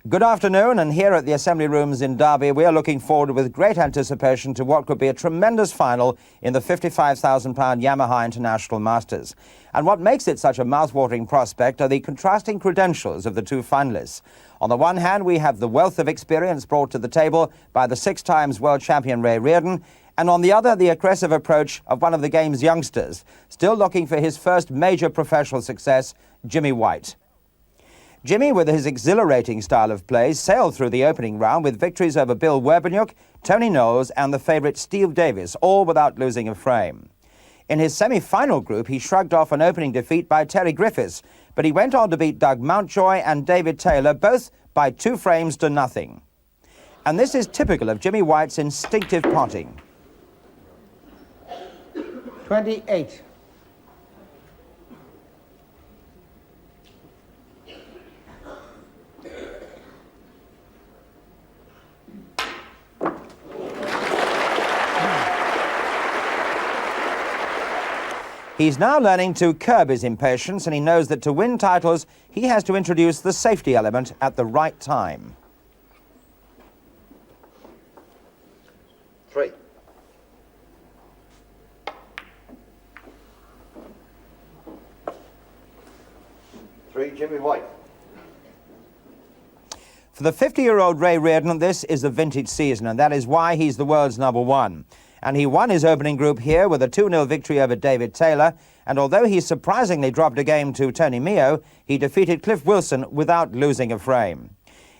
Good afternoon, and here at the Assembly Rooms in Derby, we are looking forward with great anticipation to what could be a tremendous final in the £55,000 Yamaha International Masters. And what makes it such a mouth-watering prospect are the contrasting credentials of the two finalists. On the one hand, we have the wealth of experience brought to the table by the 6-times world champion Ray Reardon, and on the other, the aggressive approach of one of the game's youngsters, still looking for his first major professional success, Jimmy White. Jimmy, with his exhilarating style of play, sailed through the opening round with victories over Bill Werbeniuk, Tony Knowles and the favourite Steve Davis, all without losing a frame. In his semi-final group, he shrugged off an opening defeat by Terry Griffiths, but he went on to beat Doug Mountjoy and David Taylor, both by 2 frames to nothing. And this is typical of Jimmy White's instinctive potting. 28. He's now learning to curb his impatience, and he knows that to win titles, he has to introduce the safety element at the right time. 3. Jimmy White. For the 50-year-old Ray Reardon, this is the vintage season, and that is why he's the world's #1. And he won his opening group here with a 2-0 victory over David Taylor, and although he surprisingly dropped a game to Tony Mio, he defeated Cliff Wilson without losing a frame.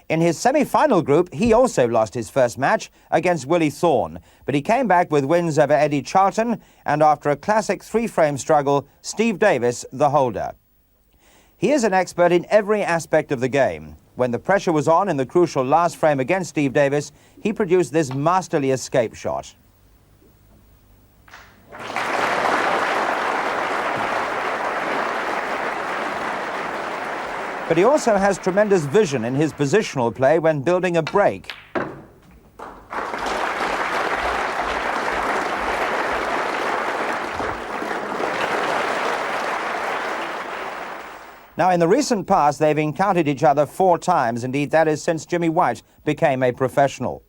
In his semi-final group, he also lost his first match against Willie Thorne, but he came back with wins over Eddie Charlton, and after a classic 3-frame struggle, Steve Davis, the holder. He is an expert in every aspect of the game. When the pressure was on in the crucial last frame against Steve Davis, he produced this masterly escape shot. But he also has tremendous vision in his positional play when building a break. Now, in the recent past, they've encountered each other 4 times. Indeed, that is since Jimmy White became a professional.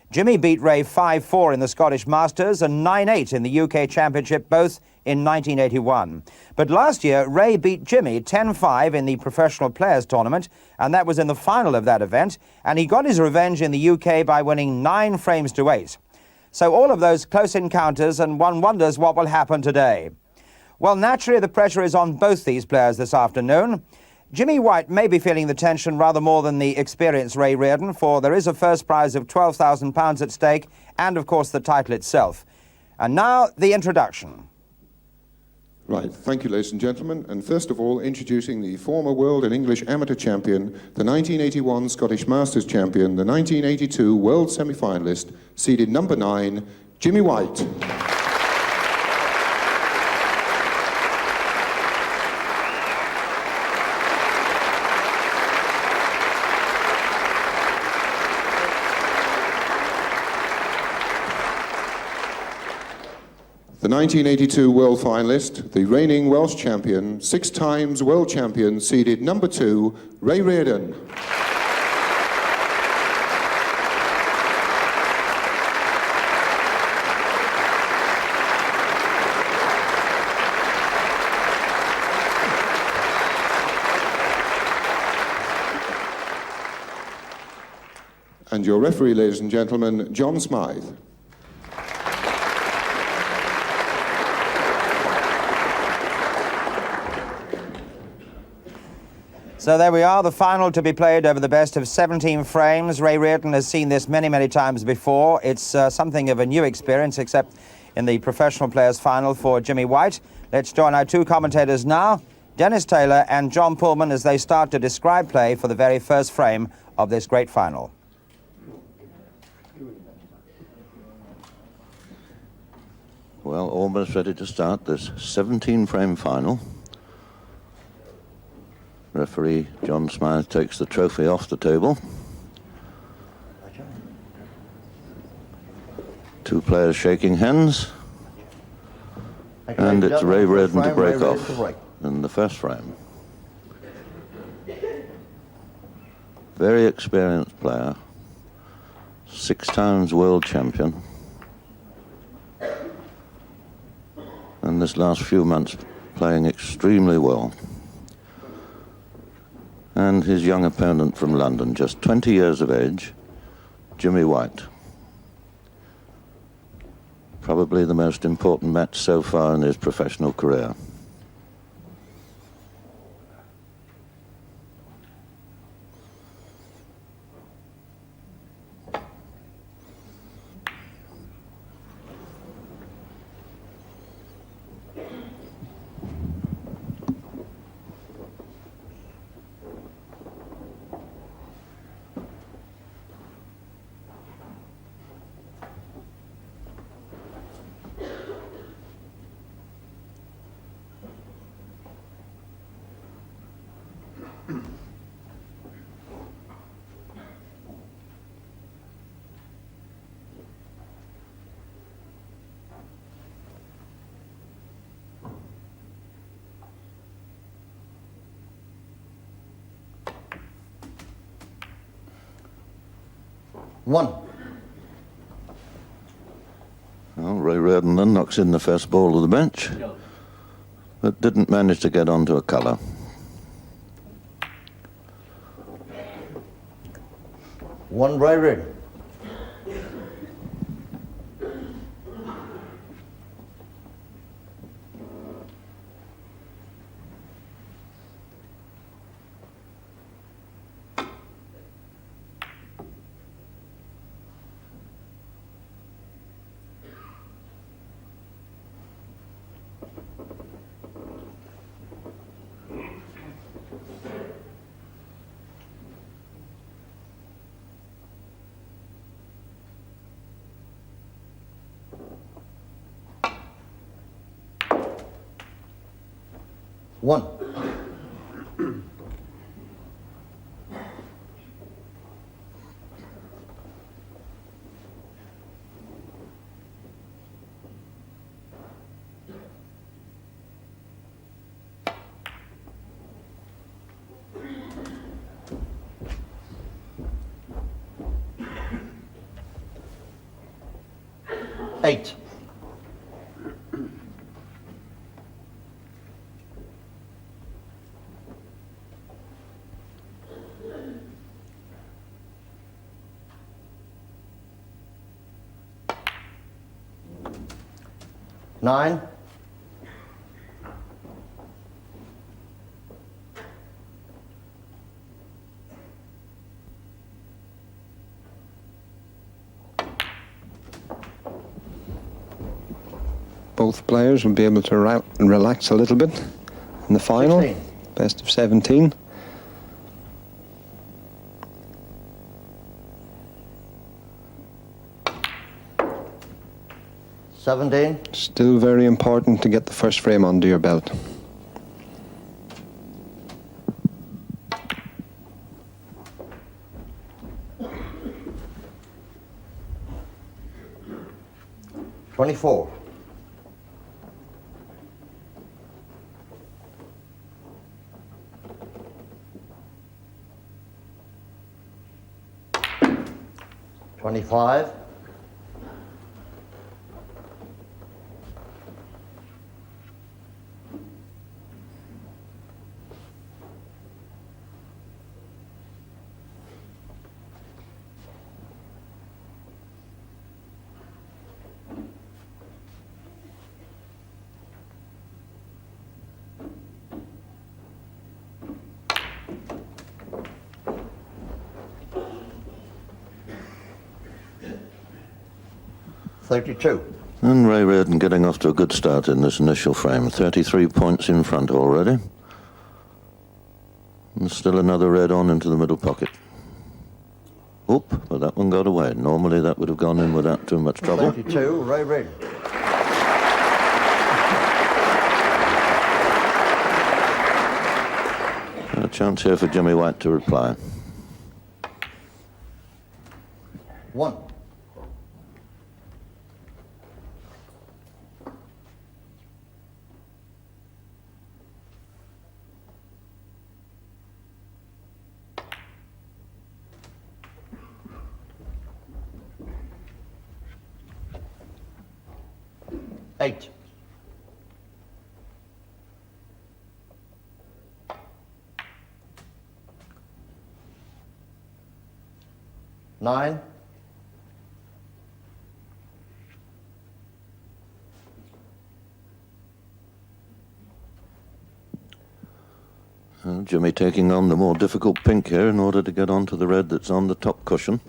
Jimmy beat Ray 5-4 in the Scottish Masters and 9-8 in the UK Championship, both in 1981. But last year, Ray beat Jimmy 10-5 in the Professional Players Tournament, and that was in the final of that event, and he got his revenge in the UK by winning 9 frames to 8. So all of those close encounters, and one wonders what will happen today. Well, naturally, the pressure is on both these players this afternoon. Jimmy White may be feeling the tension rather more than the experienced Ray Reardon, for there is a first prize of £12,000 at stake and, of course, the title itself. And now, the introduction. Right, thank you, ladies and gentlemen. And first of all, introducing the former world and English amateur champion, the 1981 Scottish Masters champion, the 1982 world semi-finalist, seeded number 9, Jimmy White. The 1982 world finalist, the reigning Welsh champion, 6-times world champion, seeded number 2, Ray Reardon. And your referee, ladies and gentlemen, John Smythe. So there we are, the final to be played over the best of 17 frames. Ray Reardon has seen this many, many times before. It's something of a new experience, except in the professional players final for Jimmy White. Let's join our 2 commentators now, Dennis Taylor and John Pullman, as they start to describe play for the very first frame of this great final. Well, almost ready to start this 17-frame final. Referee John Smythe takes the trophy off the table. 2 players shaking hands. And it's Ray Reardon to break off in the first frame. Very experienced player. 6 times world champion. And this last few months playing extremely well. And his young opponent from London, just 20 years of age, Jimmy White. Probably the most important match so far in his professional career. One. Well, Reardon then knocks in the first ball of the bench, but didn't manage to get onto a colour. One Reardon. One. Eight. Nine. Both players will be able to relax a little bit in the final. 16. Best of 17. Seventeen. Still very important to get the first frame under your belt. 24. $25. 32. And Reardon getting off to a good start in this initial frame. 33 points in front already. And still another red on into the middle pocket. Oop, but that one got away. Normally that would have gone in without too much trouble. 32, Reardon. And a chance here for Jimmy White to reply. One. 8. Nine. Jimmy taking on the more difficult pink here in order to get onto the red that's on the top cushion.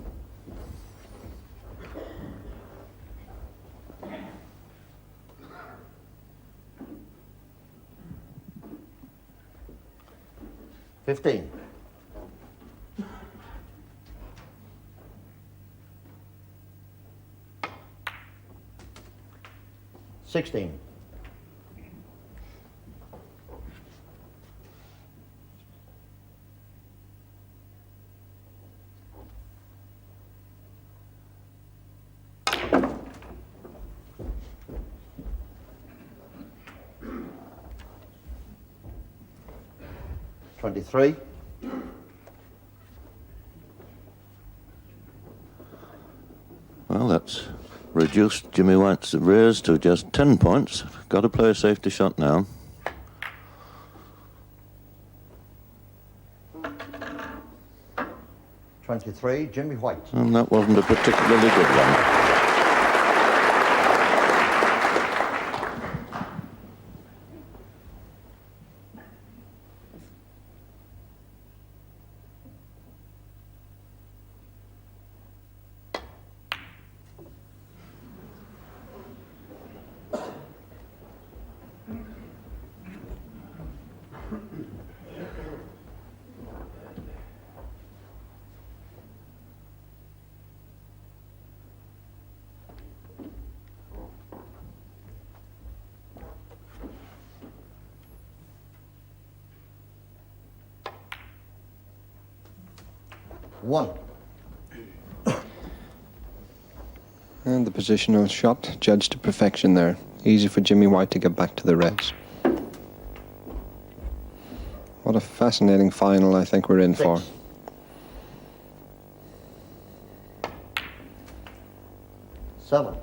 $15. 16. 23. Well, that's reduced Jimmy White's arrears to just 10 points. Got to play a safety shot now. $23, Jimmy White. And that wasn't a particularly good one. One. And the positional shot judged to perfection there. Easy for Jimmy White to get back to the reds. What a fascinating final I think we're in for. 6. Seven.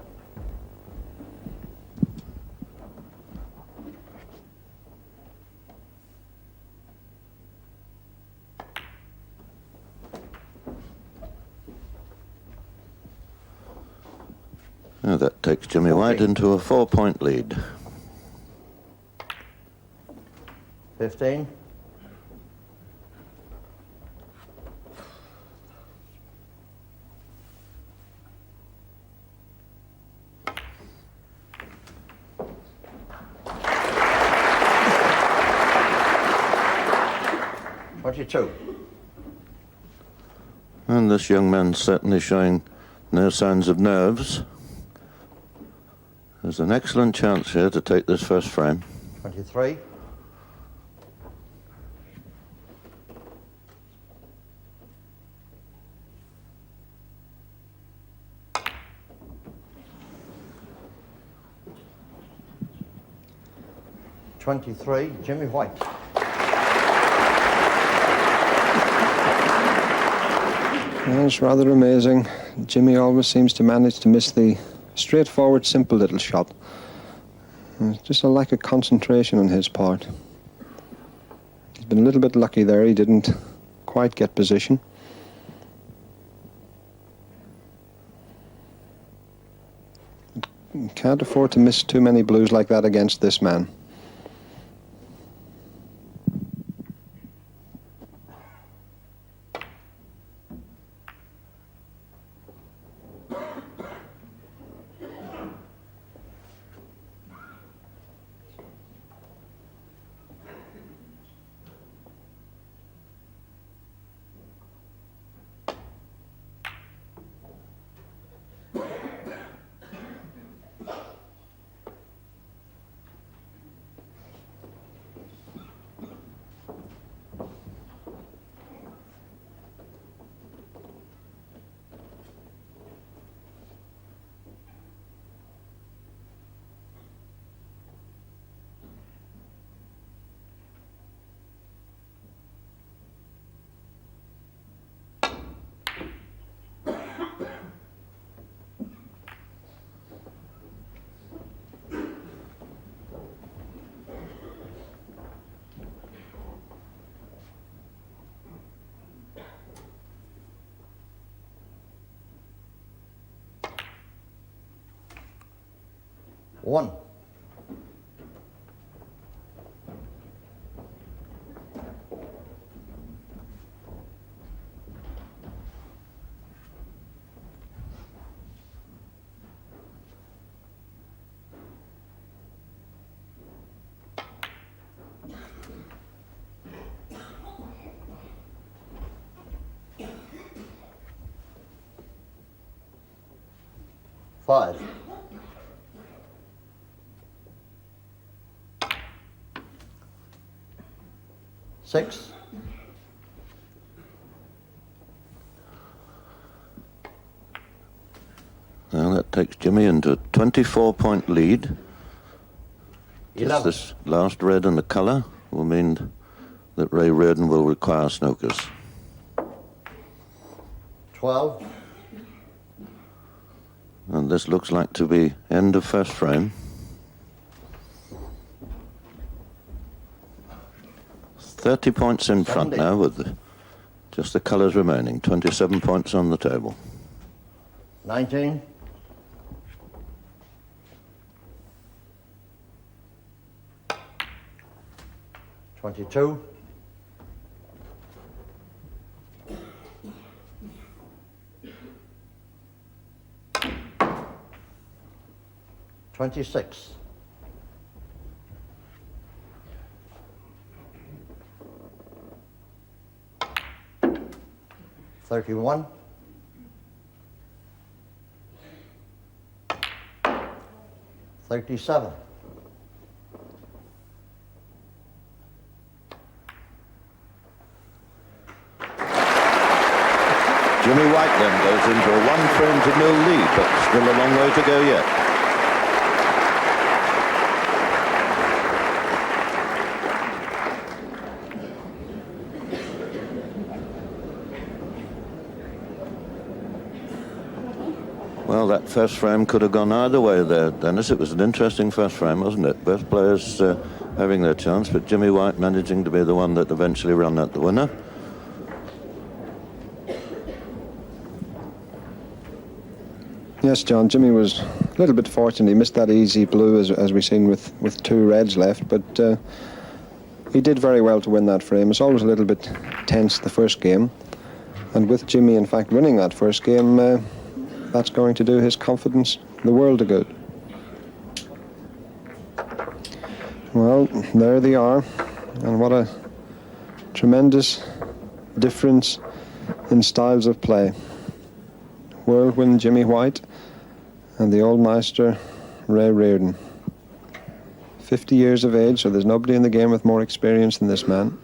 Now that takes Jimmy White into a 4-point lead. 15. 22. And this young man's certainly showing no signs of nerves. There's an excellent chance here to take this first frame. 23. 23, Jimmy White. It's rather amazing. Jimmy always seems to manage to miss the straightforward, simple little shot. It's just a lack of concentration on his part. He's been a little bit lucky there. He didn't quite get position. Can't afford to miss too many blues like that against this man. 1. Five. Six. Well, that takes Jimmy into a 24-point lead. Just 11. this last red in the colour will mean that Ray Reardon will require snookers. 12. And this looks like to be end of first frame. 30 points in front 70. now with just the colours remaining. 27 points on the table. 19. 22. 26. 31. 37. Jimmy White then goes into a 1-frame-to-0 lead, but still a long way to go yet. Well, that first frame could have gone either way there, Dennis. It was an interesting first frame, wasn't it? Both players having their chance, but Jimmy White managing to be the one that eventually ran out the winner. Yes, John, Jimmy was a little bit fortunate. He missed that easy blue, as we've seen with two reds left, but he did very well to win that frame. It's always a little bit tense the first game, and with Jimmy, in fact, winning that first game, that's going to do his confidence the world of good. Well, there they are, and what a tremendous difference in styles of play. Whirlwind Jimmy White and the old master Ray Reardon. 50 years of age, so there's nobody in the game with more experience than this man.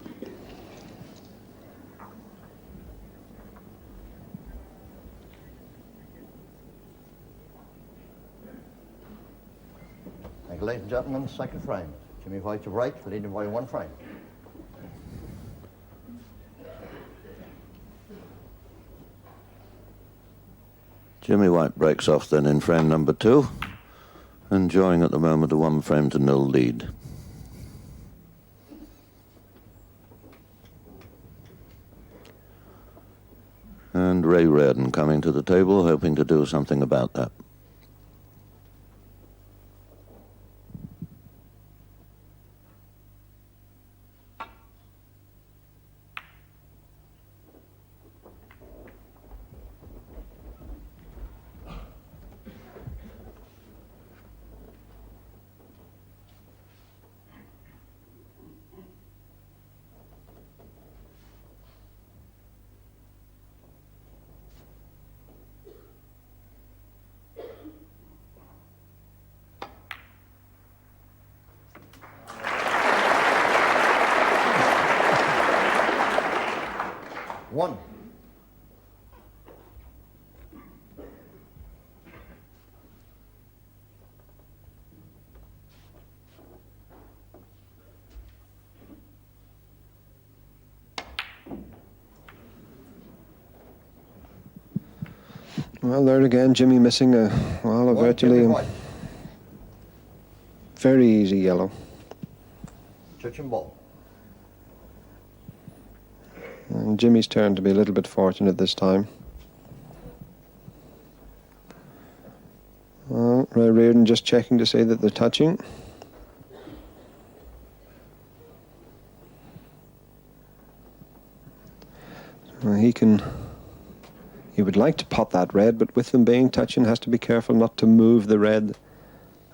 Thank you, ladies and gentlemen, second frame. Jimmy White to right, leading by 1 frame. Jimmy White breaks off then in frame number 2, enjoying at the moment a 1-frame-to-0 lead. And Ray Reardon coming to the table, hoping to do something about that. One. Well, there again, Jimmy missing a virtually Jimmy White. very easy yellow. Touch and ball. And Jimmy's turn to be a little bit fortunate this time. Well, Ray Reardon just checking to see that they're touching. He would like to pot that red, but with them being touching, has to be careful not to move the red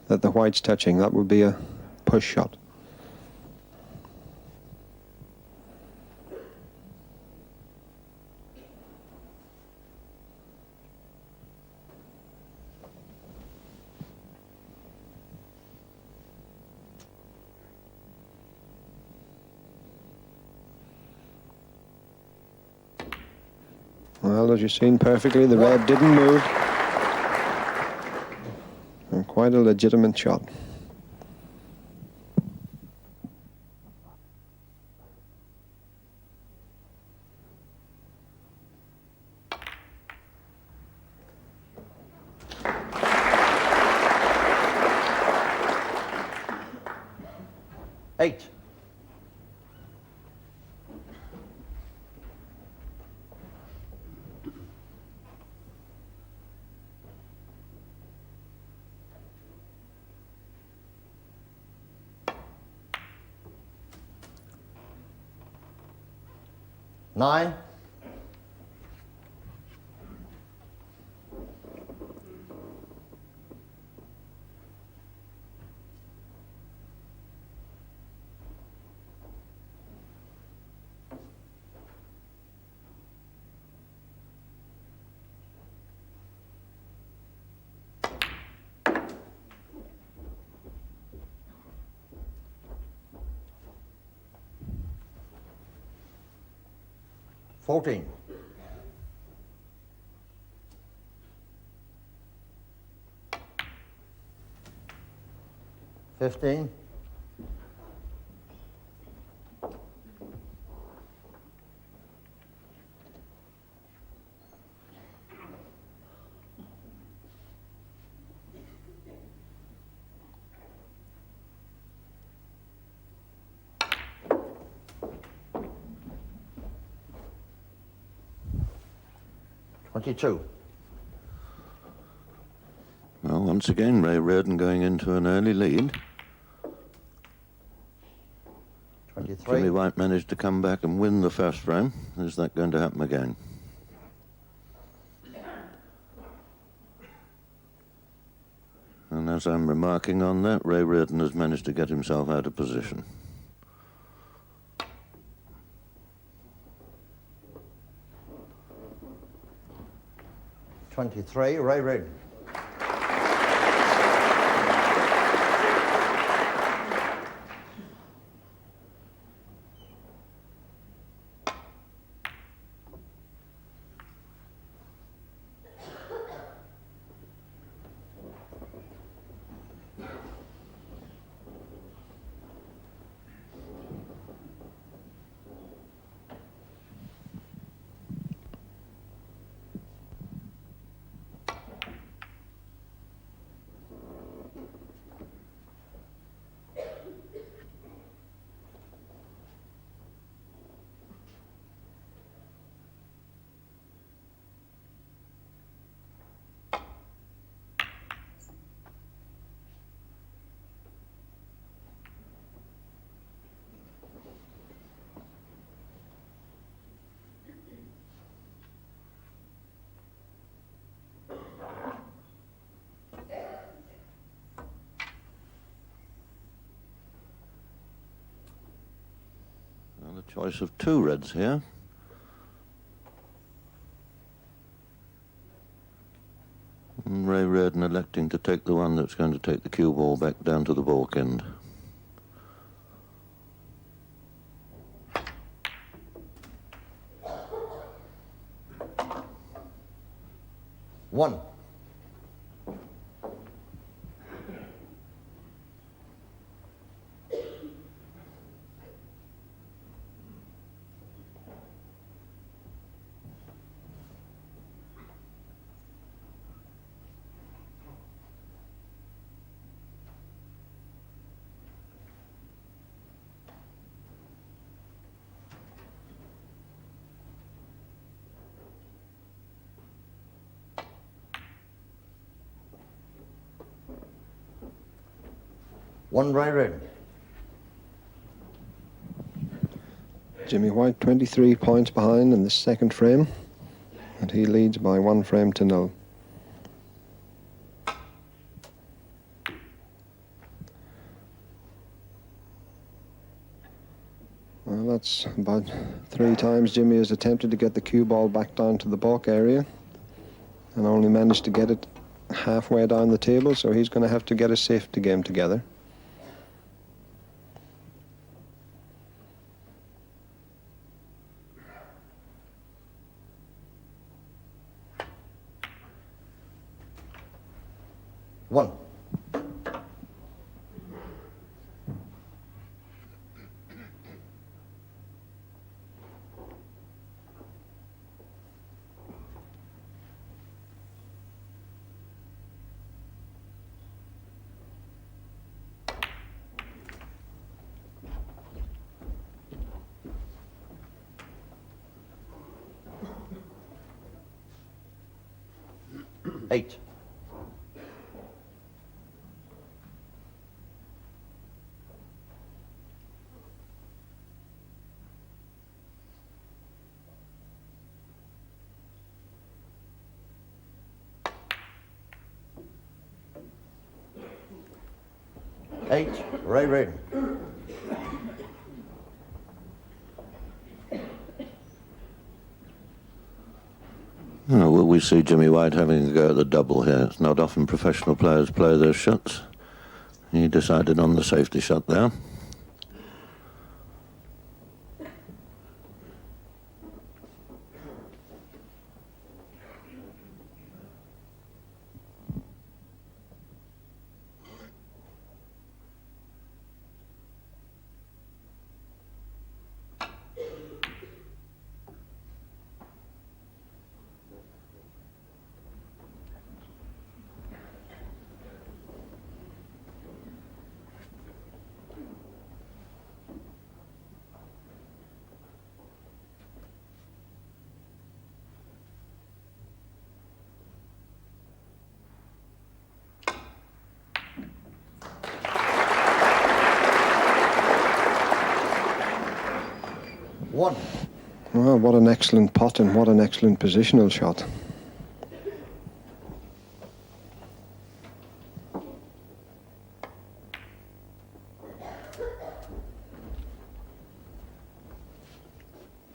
that the white's touching. That would be a push shot. Well, as you've seen perfectly, the red didn't move. And quite a legitimate shot. Eight. Nine. Fourteen. 15. 22. Well, once again, Ray Reardon going into an early lead. 23. Jimmy White managed to come back and win the first frame. Is that going to happen again? And as I'm remarking on that, Ray Reardon has managed to get himself out of position. Ray Reardon. Well, a choice of two reds here. And Ray Reardon electing to take the one that's going to take the cue ball back down to the balk end. One. One right Reardon. Jimmy White 23 points behind in the second frame, and he leads by 1 frame to 0. Well, that's about 3 times Jimmy has attempted to get the cue ball back down to the balk area and only managed to get it halfway down the table, so he's going to have to get a safety game together. One. Eight. Eight, right Reardon. Oh, well, we see Jimmy White having a go at the double here. It's not often professional players play those shots. He decided on the safety shot there. One. Well, what an excellent pot and what an excellent positional shot.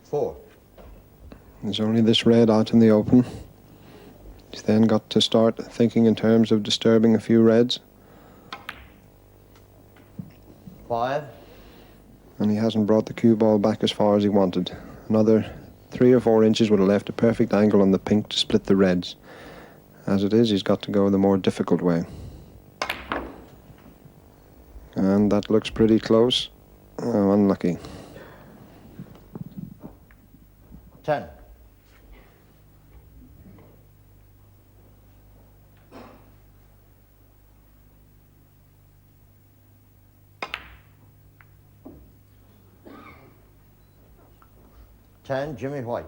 Four. There's only this red out in the open. He's then got to start thinking in terms of disturbing a few reds. Five. And he hasn't brought the cue ball back as far as he wanted. Another 3 or 4 inches would have left a perfect angle on the pink to split the reds. As it is, he's got to go the more difficult way. And that looks pretty close. Oh, unlucky. 10. Ten, Jimmy White.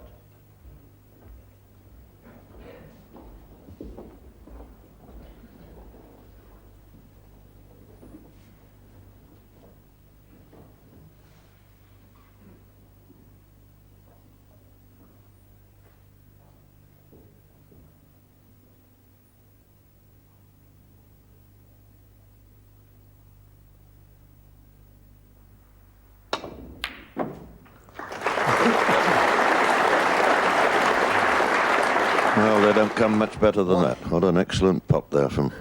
Well, they don't come much better than that. What an excellent pop there from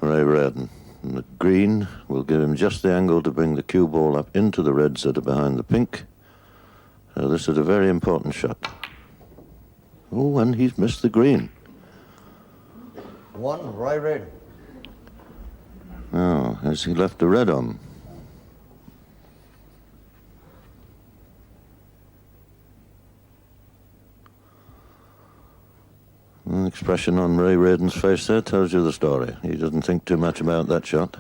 Ray Reardon. And the green will give him just the angle to bring the cue ball up into the reds that are behind the pink. So this is a very important shot. Oh, and he's missed the green. One, right Reardon. Oh, has he left the red on? The expression on Ray Reardon's face there tells you the story. He doesn't think too much about that shot.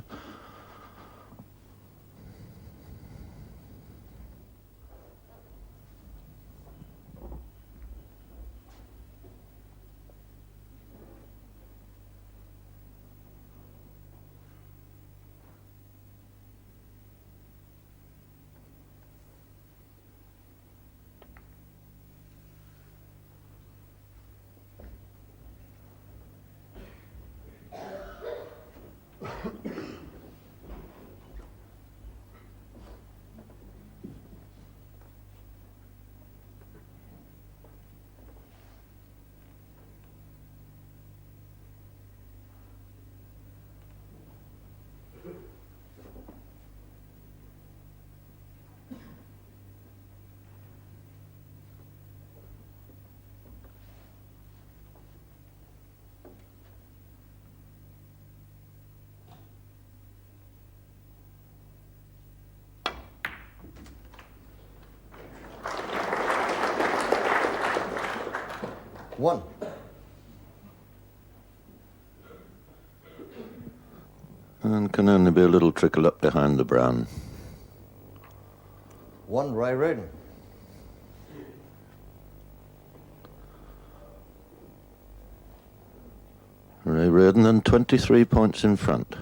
1. And can only be a little trickle up behind the brown. 1, Reardon. Reardon then 23 points in front.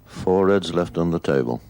4 reds left on the table.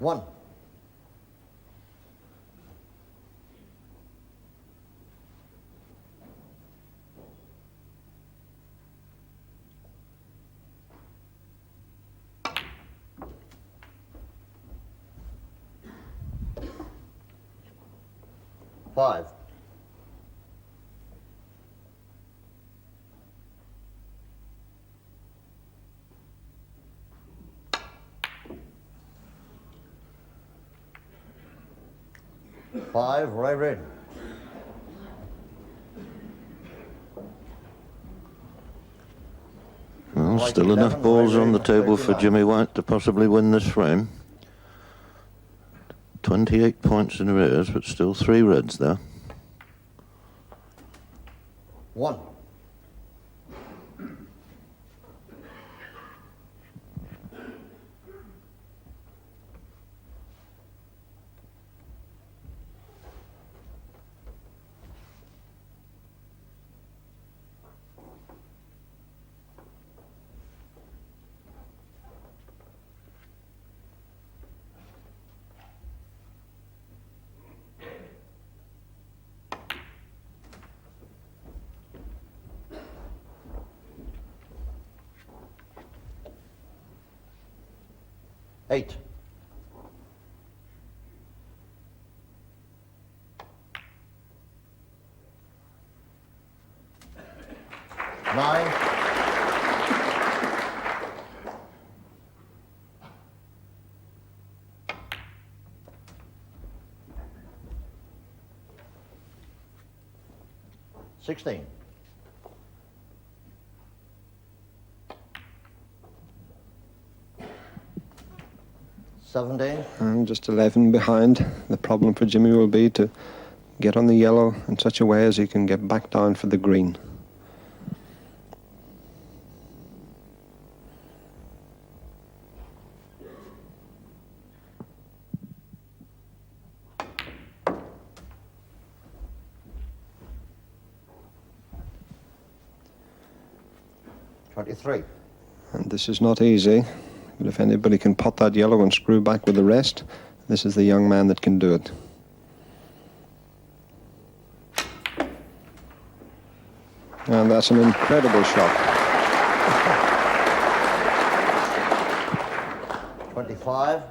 One. Five. Five, right red. Well, White still 11, enough balls Ray on the Ray, table for 39. Jimmy White to possibly win this frame. 28 points in arrears, but still 3 reds there. One. Eight. Nine. $16. 17. And just 11 behind. The problem for Jimmy will be to get on the yellow in such a way as he can get back down for the green. $23. And this is not easy, but if anybody can pot that yellow and screw back with the rest, this is the young man that can do it. And that's an incredible shot. 25.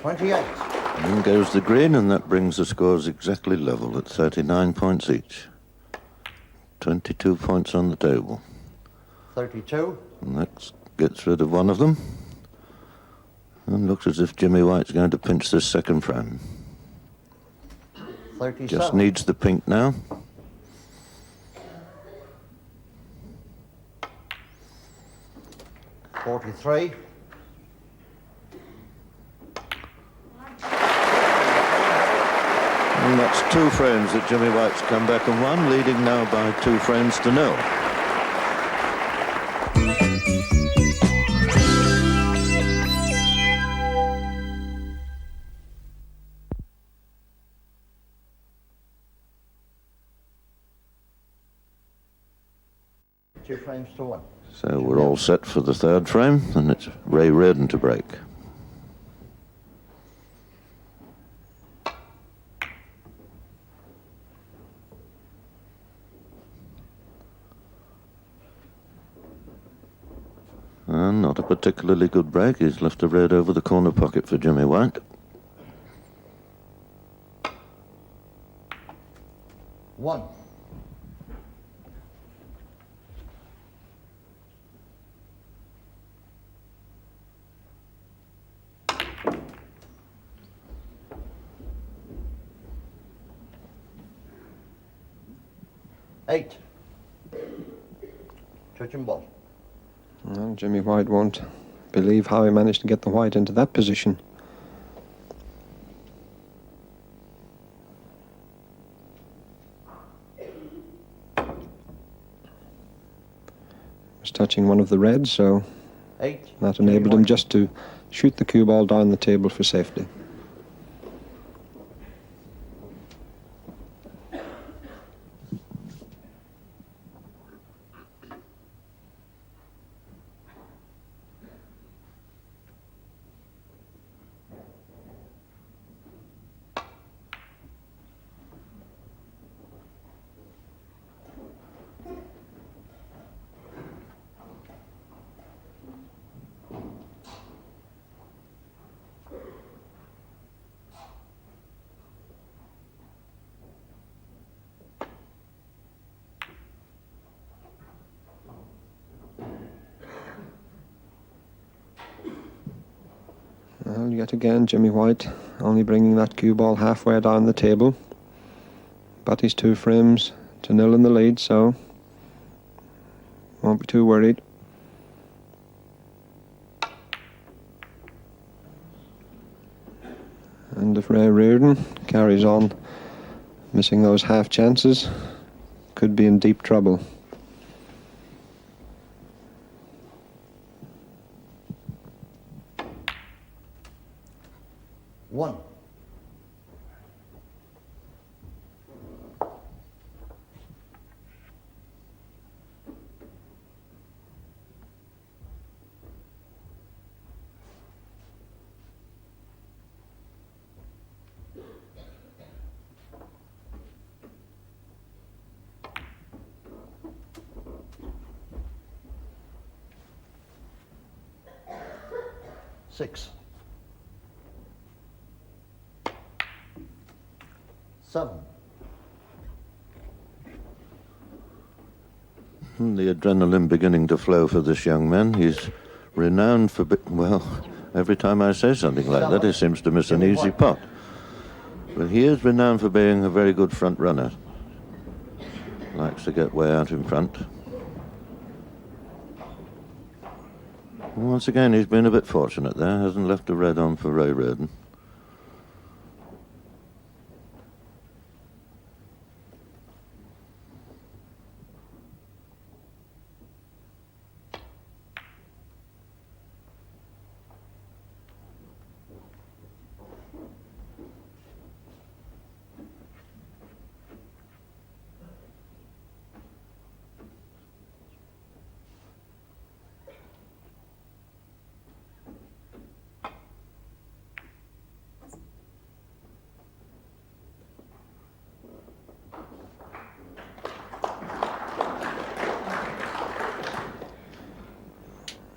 In goes the green, and that brings the scores exactly level at 39 points each. 22 points on the table. 32. And that gets rid of one of them. And looks as if Jimmy White's going to pinch this second frame. 37. Just needs the pink now. $43. And that's 2 frames that Jimmy White's come back and won, leading now by 2 frames to 0. Two frames to 1. So we're all set for the third frame, and it's Reardon to break. And not a particularly good break. He's left a red over the corner pocket for Jimmy White. 1. Eight. Touching ball. Well, Jimmy White won't believe how he managed to get the white into that position. Was touching one of the reds, so 8. that enabled him just to shoot the cue ball down the table for safety. Well, yet again, Jimmy White only bringing that cue ball halfway down the table. But he's 2 frames to 0 in the lead, so won't be too worried. And if Reardon carries on missing those half chances, could be in deep trouble. 1. Six. 7. The adrenaline beginning to flow for this young man. He's renowned for, well, every time I say something like that, he seems to miss an easy pot. But he is renowned for being a very good front runner. Likes to get way out in front. Once again, he's been a bit fortunate there. Hasn't left a red on for Reardon.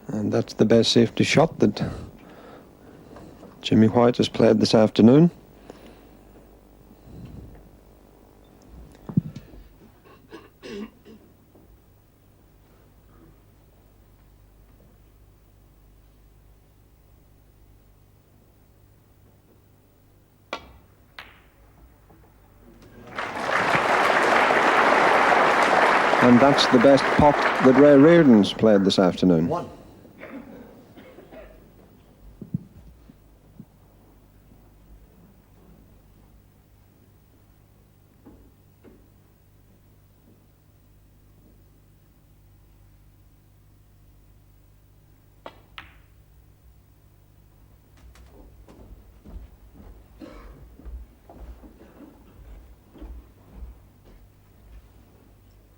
And that's the best safety shot that Jimmy White has played this afternoon. And that's the best pop that Ray Reardon's played this afternoon. 1.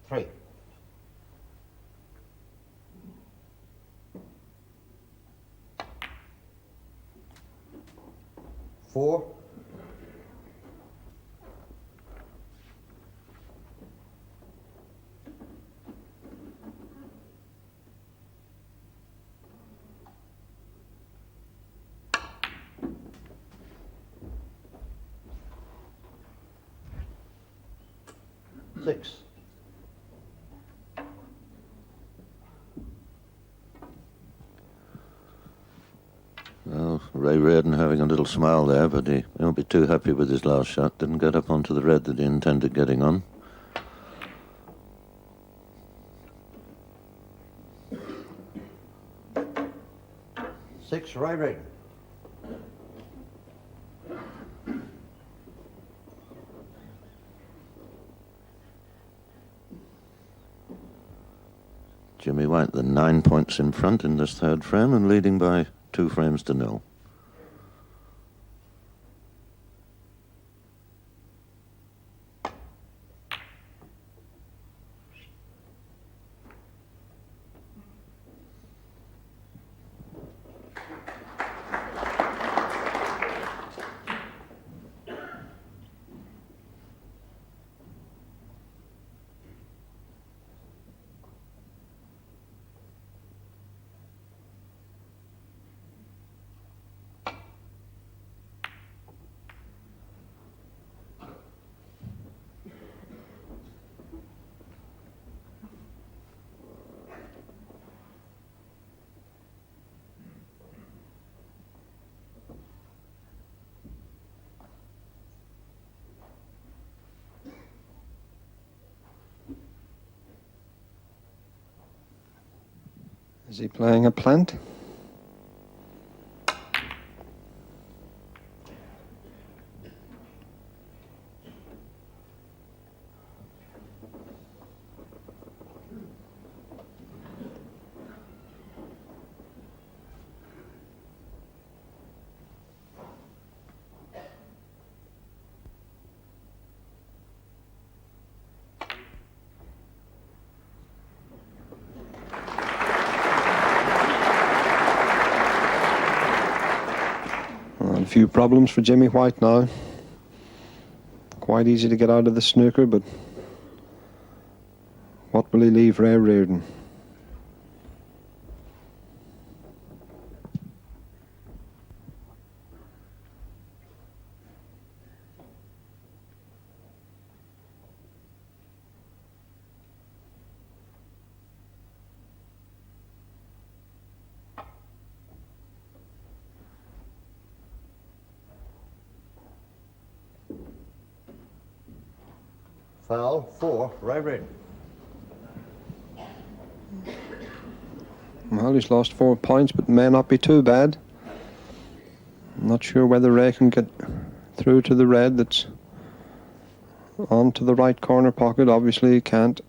Three. 4. 6. Well, Ray Reardon having a little smile there, but he won't be too happy with his last shot. Didn't get up onto the red that he intended getting on. Six, Ray Reardon. Jimmy White, the 9 points in front in this third frame and leading by 2 frames to 0. Is he playing a plant? A few problems for Jimmy White now. Quite easy to get out of the snooker, but what will he leave Ray Reardon? Foul, 4, Ray Reardon. Well, he's lost 4 points, but may not be too bad. I'm not sure whether Ray can get through to the red that's onto the right corner pocket. Obviously he can't.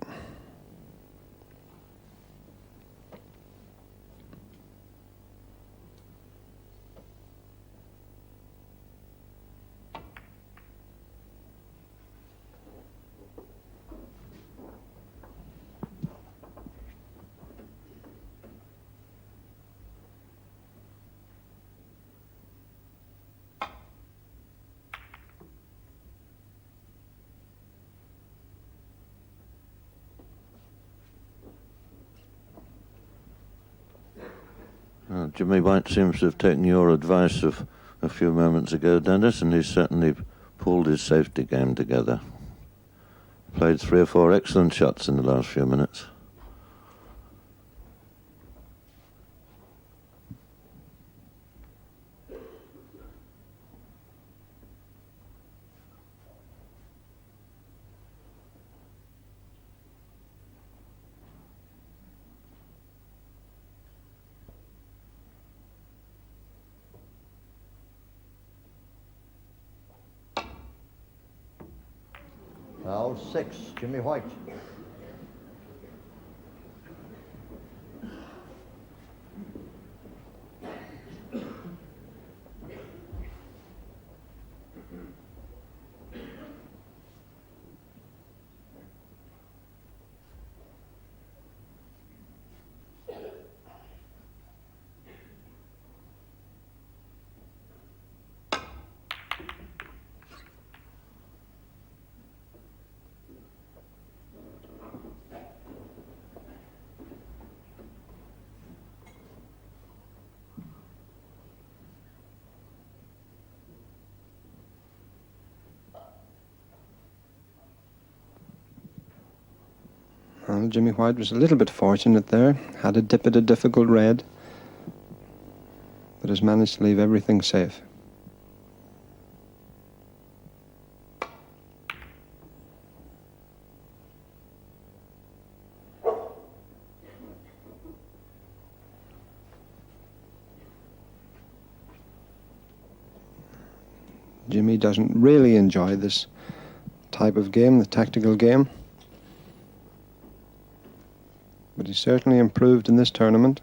Jimmy White seems to have taken your advice of a few moments ago, Dennis, and he's certainly pulled his safety game together. Played 3 or 4 excellent shots in the last few minutes. Now 6, Jimmy White. Well, Jimmy White was a little bit fortunate there. Had a dip at a difficult red, but has managed to leave everything safe. Jimmy doesn't really enjoy this type of game, the tactical game. But he certainly improved in this tournament.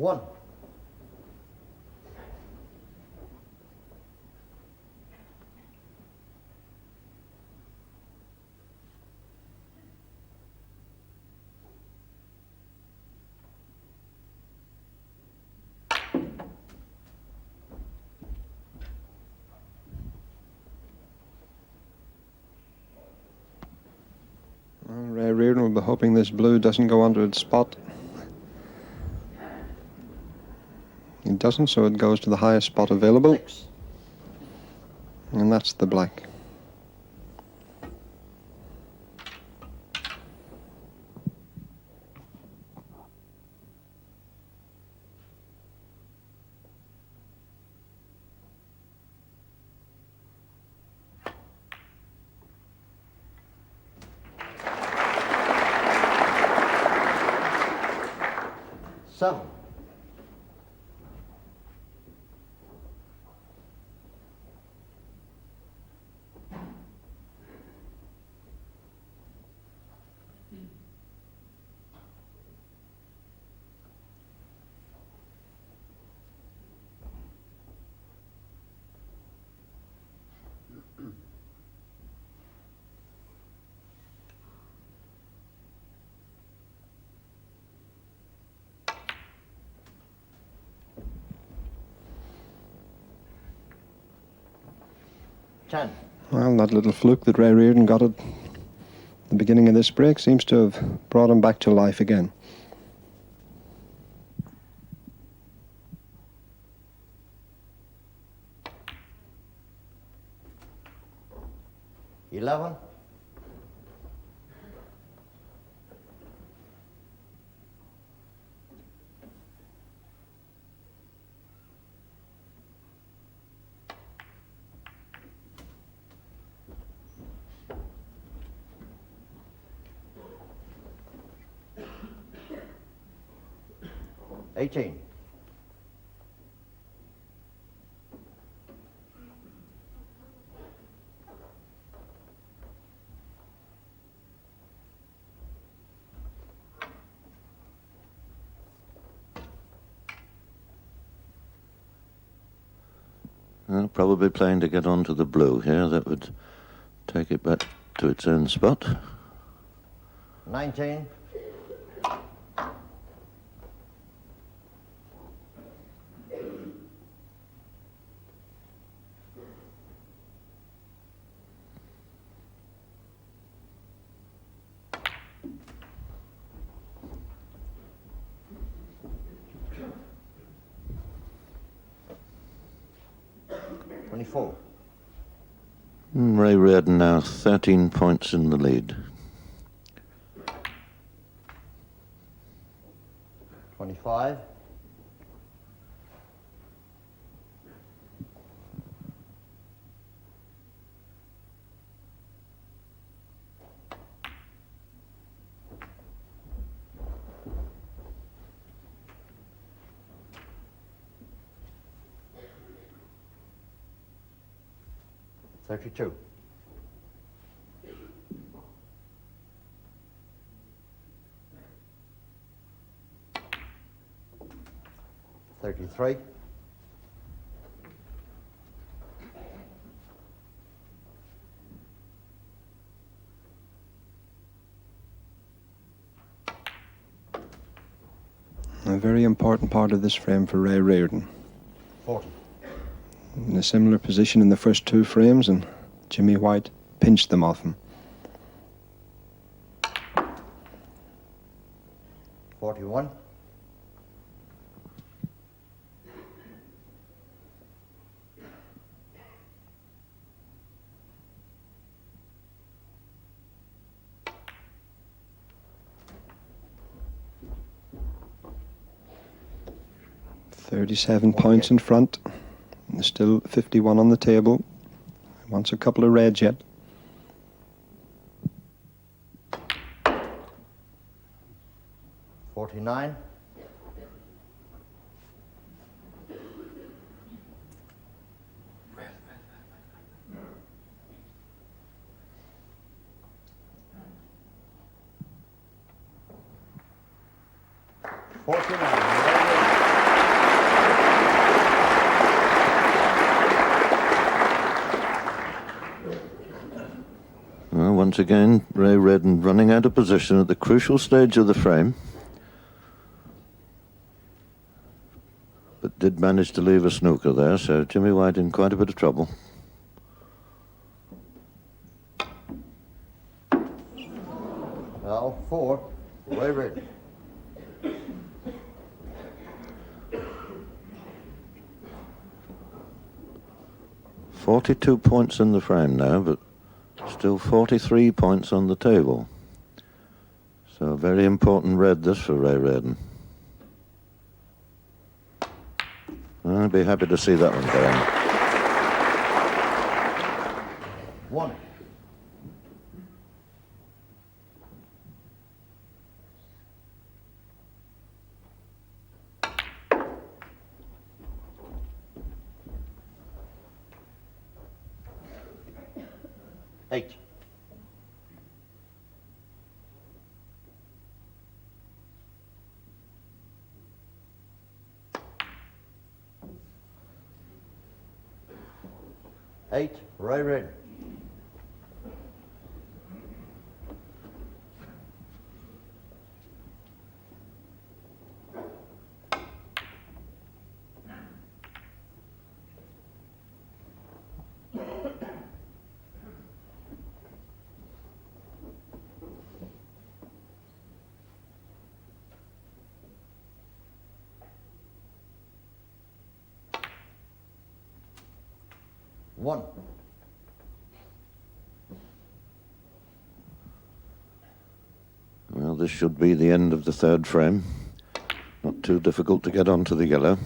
One. Well, Ray Reardon will be hoping this blue doesn't go under its spot. It doesn't, so it goes to the highest spot available. 6. And that's the black. Seven. Ten. Well, that little fluke that Ray Reardon got at the beginning of this break seems to have brought him back to life again. Eleven. 18. Probably playing to get onto the blue here. That would take it back to its own spot. 19. 24. Ray Reardon now 13 points in the lead. 25. 32. 33. 'A very important part of this frame for Ray Reardon. 40. In a similar position in the first two frames, and Jimmy White pinched them off him. 41. 37 points in front. There's still 51 on the table. Wants a couple of reds yet. 49. 49. Well, once again, Ray Reardon running out of position at the crucial stage of the frame, but did manage to leave a snooker there, so Jimmy White in quite a bit of trouble. Now 4. Ray Reardon. $42 points in the frame now, but still 43 points on the table. So a very important red this for Ray Reardon. I'd be happy to see that one going. 1. 8. 8. Ray Reardon. 1. Well, this should be the end of the third frame. Not too difficult to get onto the yellow.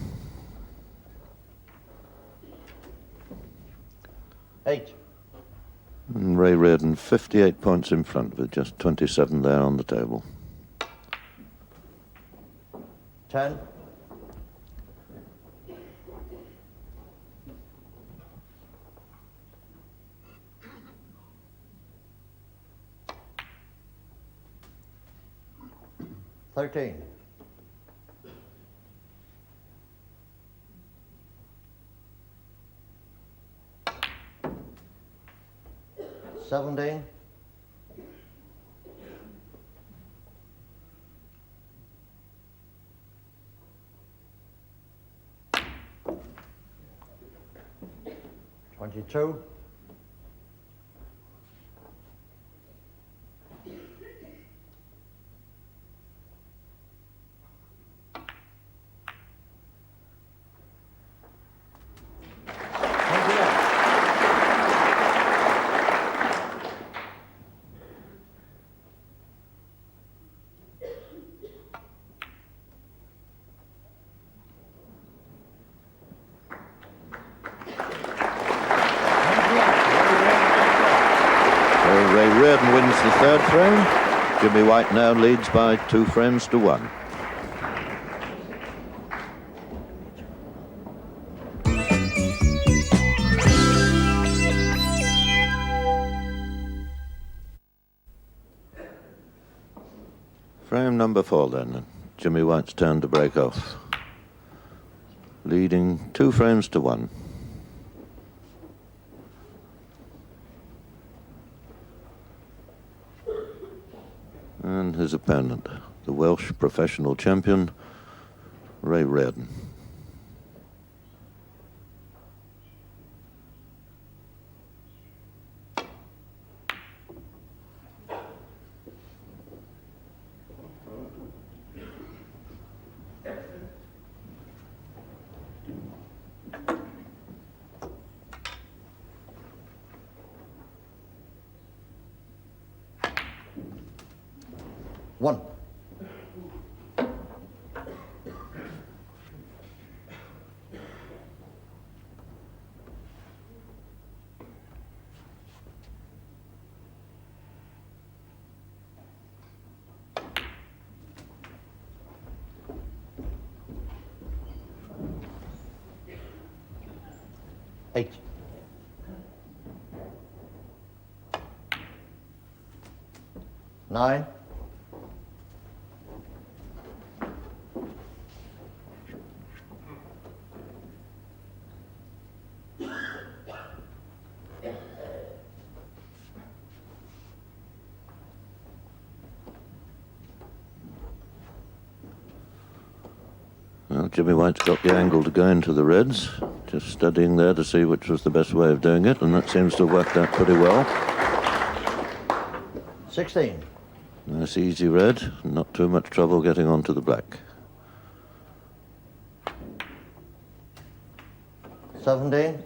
8. And Ray Reardon 58 points in front with just 27 there on the table. 10. 13. 17. 22. 28. third frame. Jimmy White now leads by 2 frames to 1. Frame number 4 then. Jimmy White's turn to break off. Leading 2 frames to 1. And his opponent, the Welsh professional champion, Reardon. One. Eight. Nine. Well, Jimmy White's got the angle to go into the reds, just studying there to see which was the best way of doing it, and that seems to have worked out pretty well. 16. Nice easy red, not too much trouble getting onto the black. 17.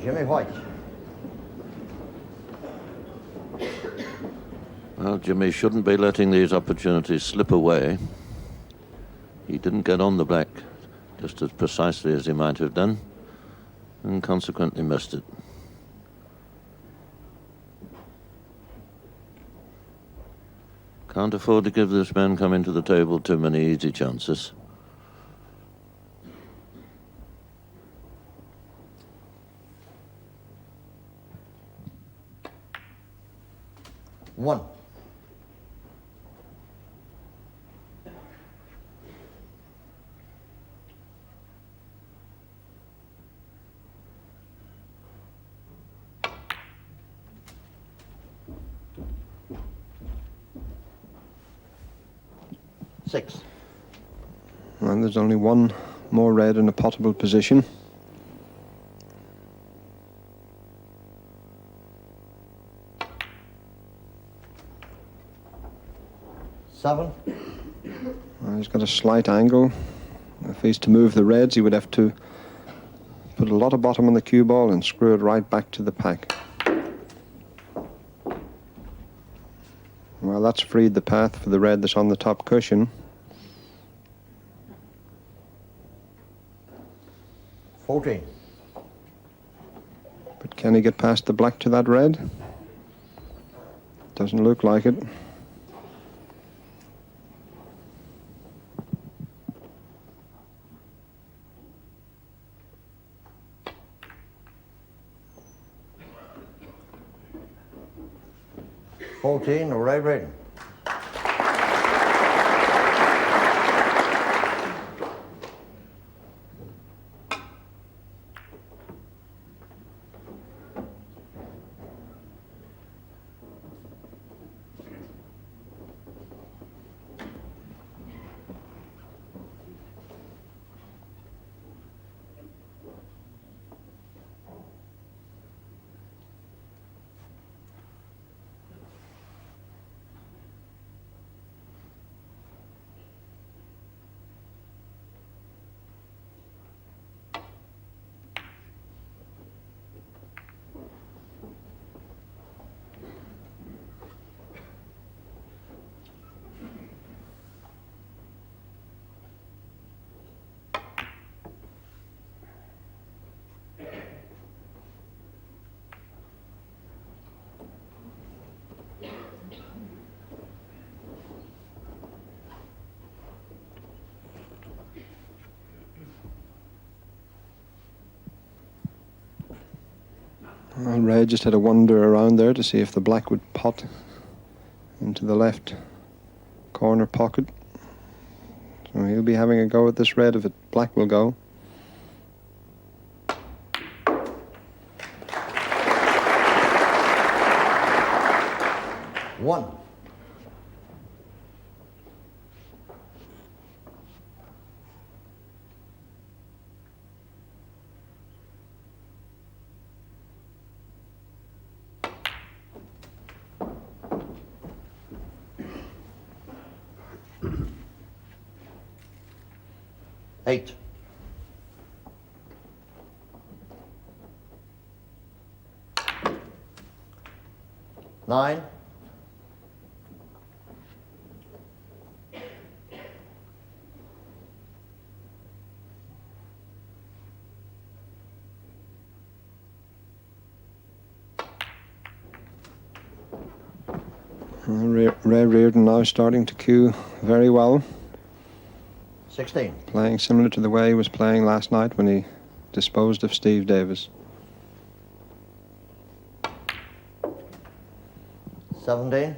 Jimmy White. Well, Jimmy shouldn't be letting these opportunities slip away. He didn't get on the black just as precisely as he might have done, and consequently missed it. Can't afford to give this man coming to the table too many easy chances. One. Six. And there's only one more red in a potable position. Seven. He's got a slight angle. If he's to move the reds, he would have to put a lot of bottom on the cue ball and screw it right back to the pack. Well, that's freed the path for the red that's on the top cushion. 14. But can he get past the black to that red? Doesn't look like it. Reardon. Well, Ray just had a wander around there to see if the black would pot into the left corner pocket. So he'll be having a go at this red if black will go. One. Eight. Nine. Ray Reardon now starting to cue very well. 16. Playing similar to the way he was playing last night when he disposed of Steve Davis. 17.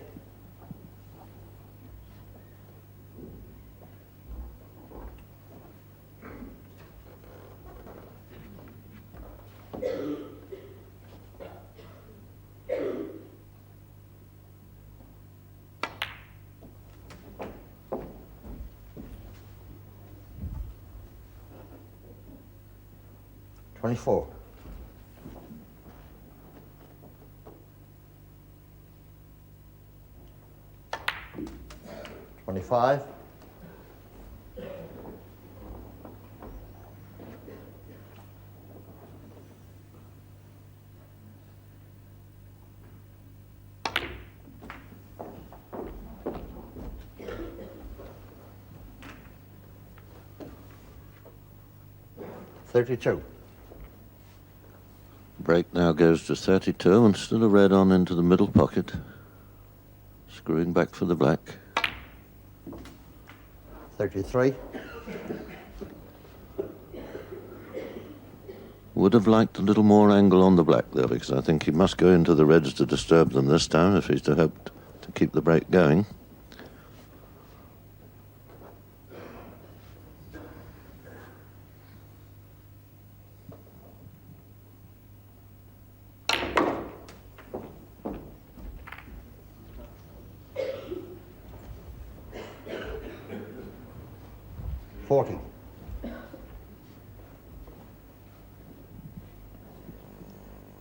Twenty-four. 25. 32. Break now goes to 32 and still a red on into the middle pocket. Screwing back for the black. 33. Would have liked a little more angle on the black there, because I think he must go into the reds to disturb them this time if he's to hope to keep the break going.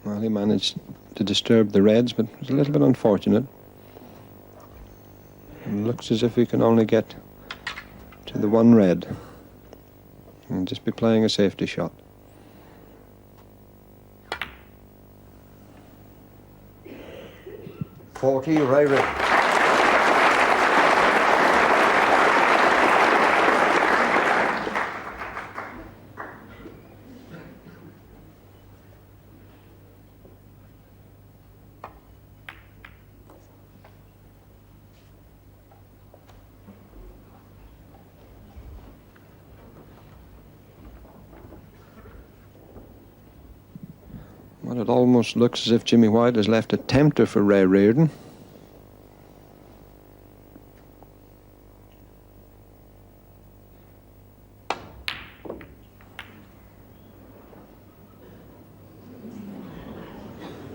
Well, he managed to disturb the reds, but it was a little bit unfortunate. It looks as if he can only get to the one red and just be playing a safety shot. Ray Reardon. Well, it almost looks as if Jimmy White has left a tempter for Ray Reardon.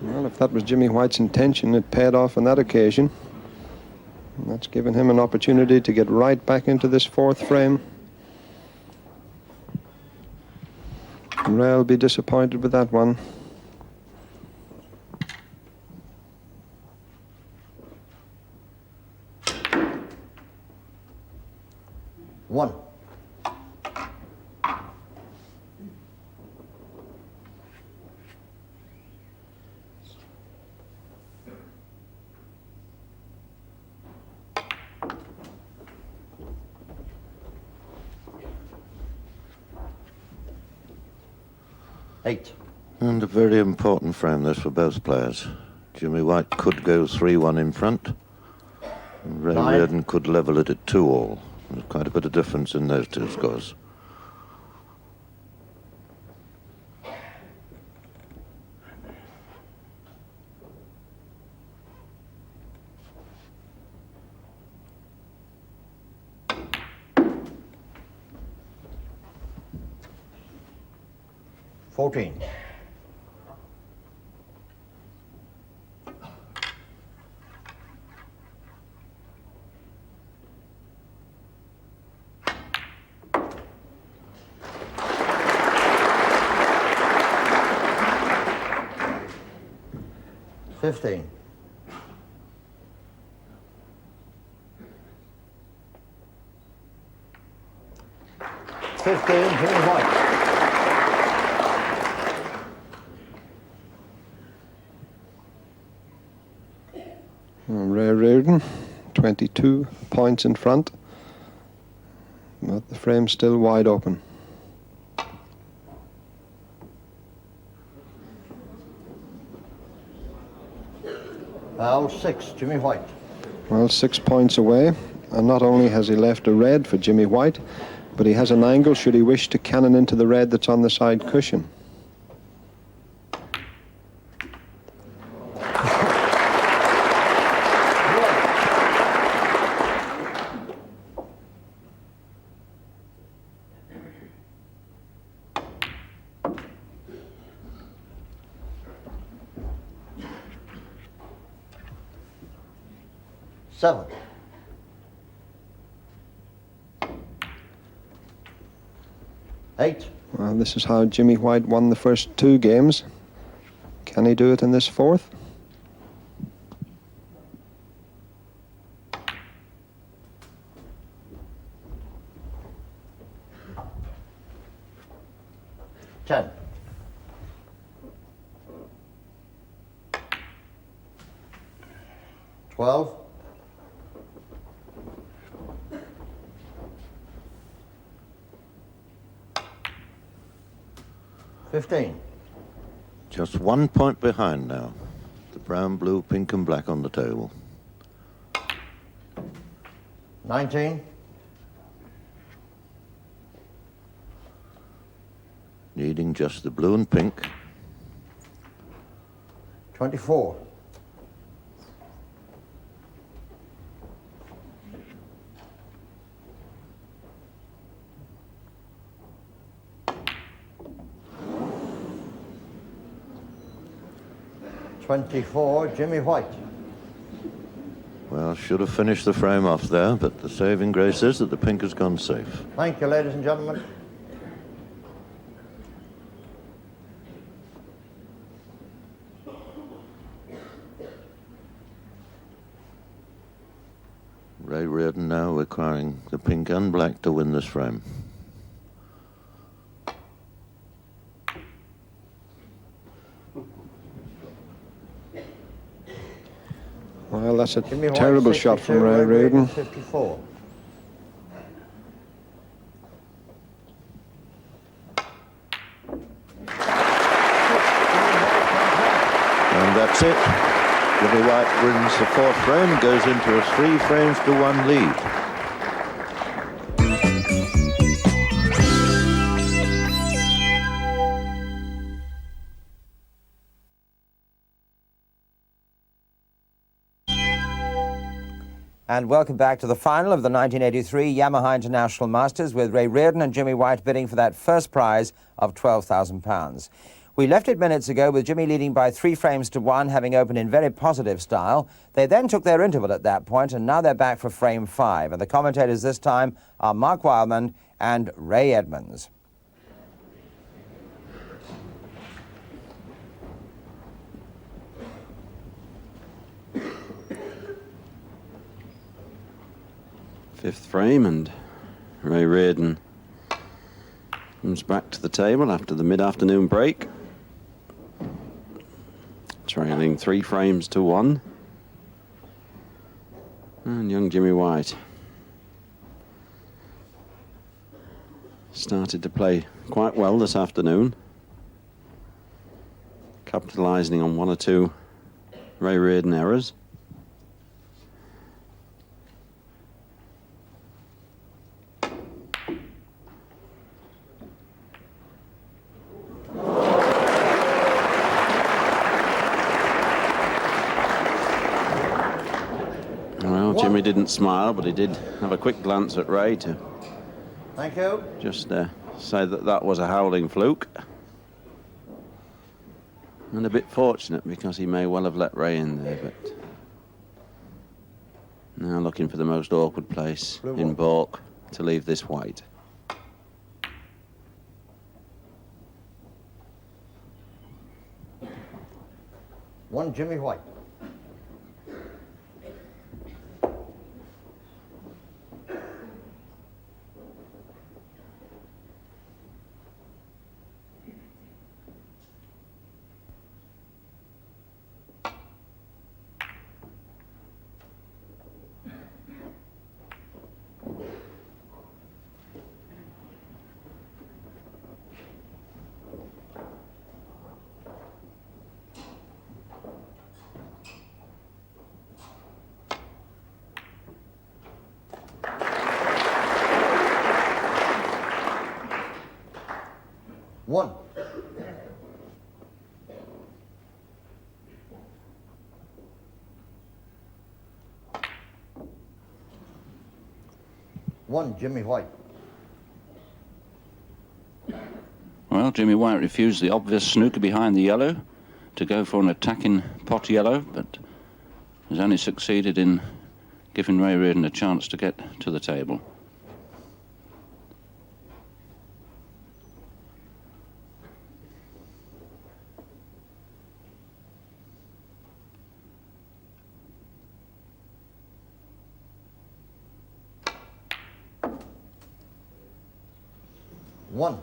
Well, if that was Jimmy White's intention, it paid off on that occasion. And that's given him an opportunity to get right back into this fourth frame. Ray will be disappointed with that one. One. Eight. And a very important frame this for both players. Jimmy White could go 3-1 in front, and Ray Reardon could level it at 2-all. There's quite a bit of difference in those two scores. 14. $15. 15, Jimmy White. Ray Reardon, 22 points in front, but the frame's still wide open. Foul 6, Jimmy White. Well, 6 points away, and not only has he left a red for Jimmy White, but he has an angle should he wish to cannon into the red that's on the side cushion. $7. $8. Well, this is how Jimmy White won the first 2 games. Can he do it in this 4th? $10. 12. 15. Just 1 point behind now. The brown, blue, pink and black on the table. 19. Needing just the blue and pink. 24. 24, Jimmy White. Well, should have finished the frame off there, but the saving grace is that the pink has gone safe. Thank you, ladies and gentlemen. Ray Reardon now requiring the pink and black to win this frame. Well, that's a Jimmy White, terrible shot 62, from Ray Reardon. 54. And that's it. Jimmy White wins the 4th frame and goes into a 3-frames-to-1 lead. And welcome back to the final of the 1983 Yamaha International Masters, with Ray Reardon and Jimmy White bidding for that first prize of £12,000. We left it minutes ago with Jimmy leading by 3-frames-to-1, having opened in very positive style. They then took their interval at that point, and now they're back for frame 5. And the commentators this time are Mark Wildman and Ray Edmonds. Fifth frame, and Ray Reardon comes back to the table after the mid-afternoon break, trailing 3-frames-to-1. And young Jimmy White started to play quite well this afternoon, capitalising on 1 or 2 Ray Reardon errors. Jimmy didn't smile, but he did have a quick glance at Ray to Thank you. just say that that was a howling fluke. And a bit fortunate because he may well have let Ray in there, but now looking for the most awkward place in balk to leave this white. One Jimmy White. One. One Jimmy White. Well, Jimmy White refused the obvious snooker behind the yellow to go for an attacking pot yellow, but has only succeeded in giving Ray Reardon a chance to get to the table. One.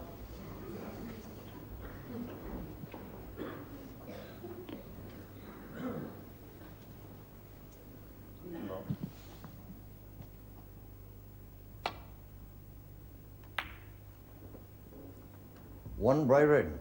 One by Reardon.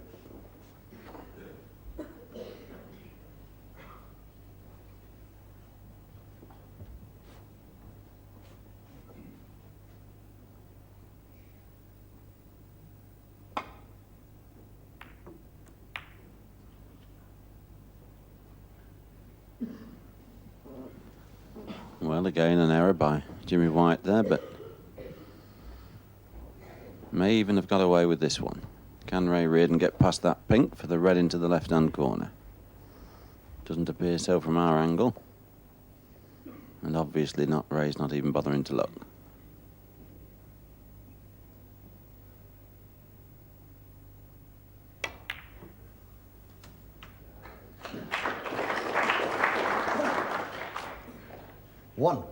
Well, again, an error by Jimmy White there, but may even have got away with this one. Can Ray Reardon get past that pink for the red into the left-hand corner? Doesn't appear so from our angle. And obviously not. Ray's not even bothering to look. One.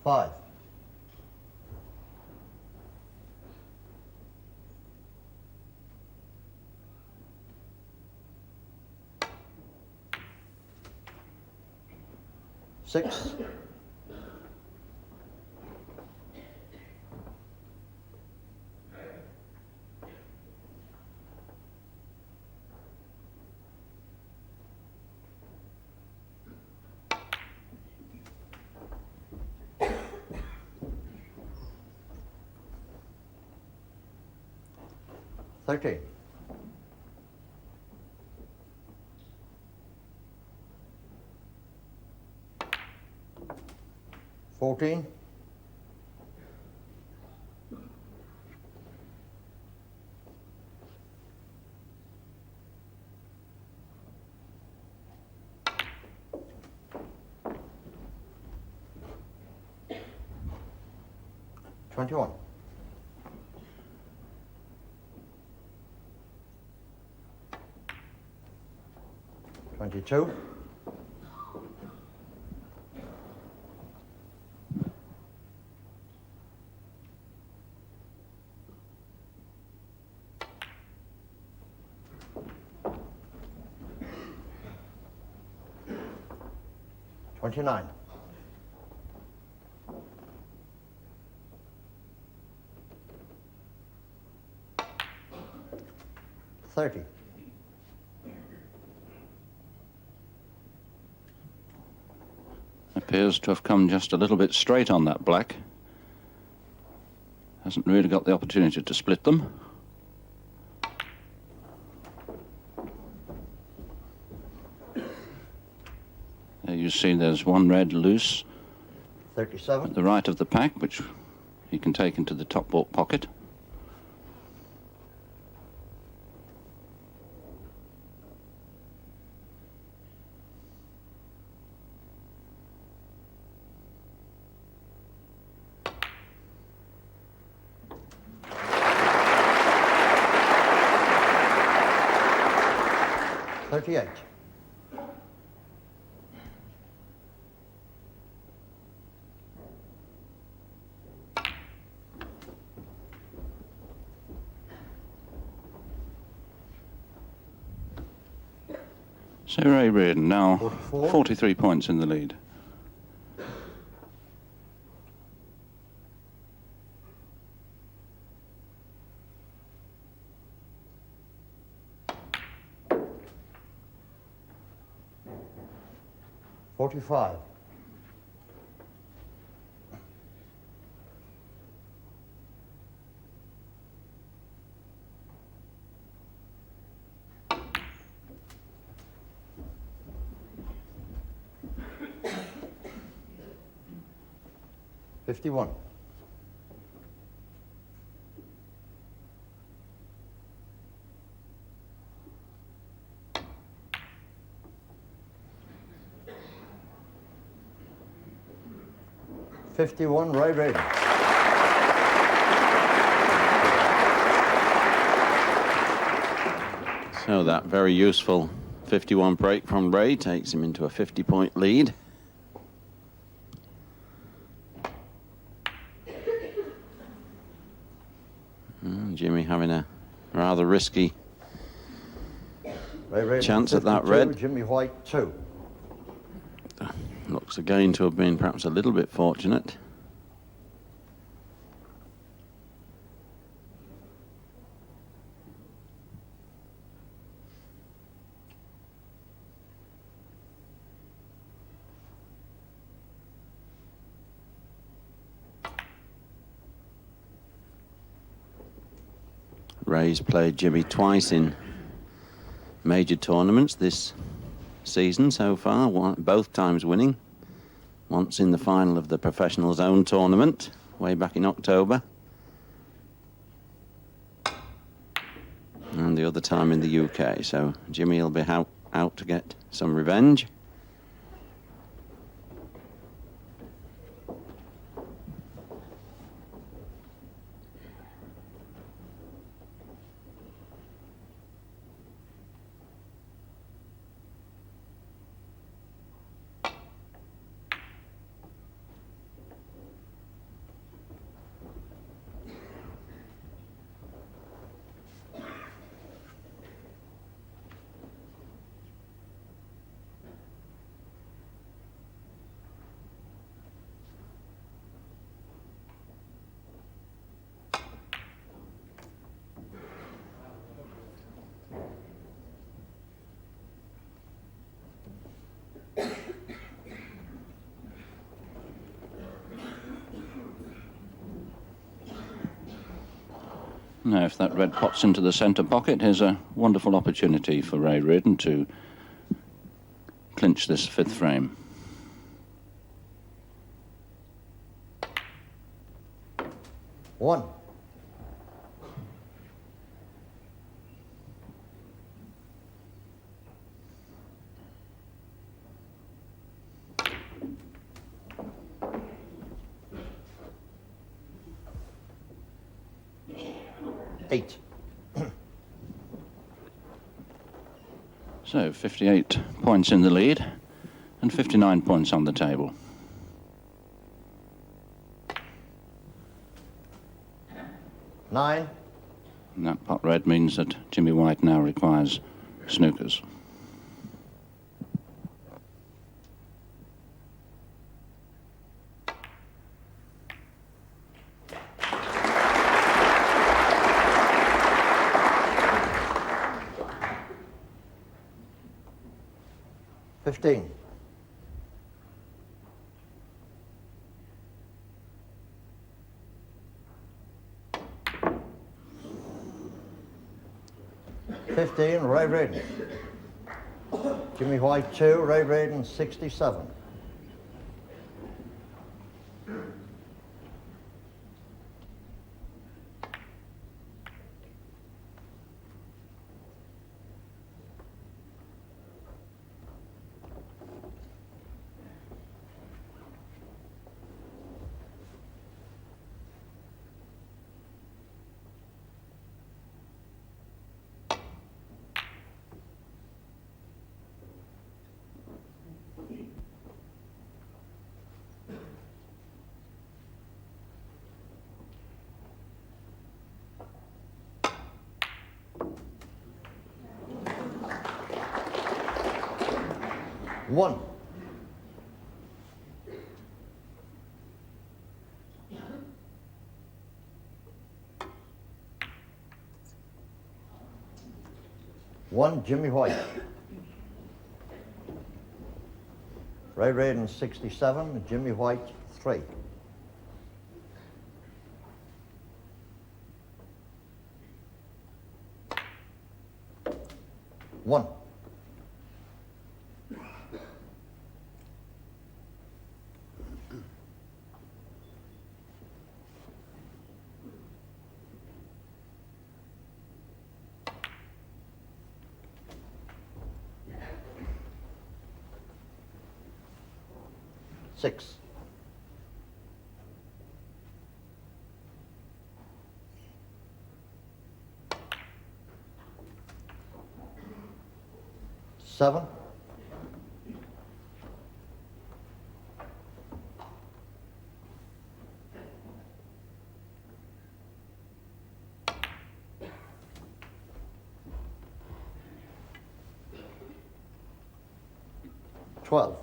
Five. Six. $13. 14. 21. 22. 29. 30. Appears to have come just a little bit straight on that black. Hasn't really got the opportunity to split them. There you see there's one red loose 37. at the right of the pack, which he can take into the top pocket. $38. So Ray Reardon now 44. 43 points in the lead. $45. $51. $51, Ray Reardon. So that very useful 51 break from Ray takes him into a 50-point lead. Jimmy having a rather risky Ray Reardon, chance at that 52, red. Jimmy White, 2. Looks again to have been perhaps a little bit fortunate. Ray's played Jimmy twice in major tournaments this season so far, both times winning. Once in the final of the Professional Zone tournament way back in October, and the other time in the UK. So Jimmy will be out to get some revenge. Now, if that red pots into the centre pocket, here's a wonderful opportunity for Ray Reardon to clinch this fifth frame. One. Eight. So 58 points in the lead and 59 points on the table. Nine. And that pot red means that Jimmy White now requires snookers. 15, Ray Reardon. Jimmy White 2, Ray Reardon 67. One. One, Jimmy White. Ray Reardon 67, Jimmy White 3. One. Six. Seven. $12.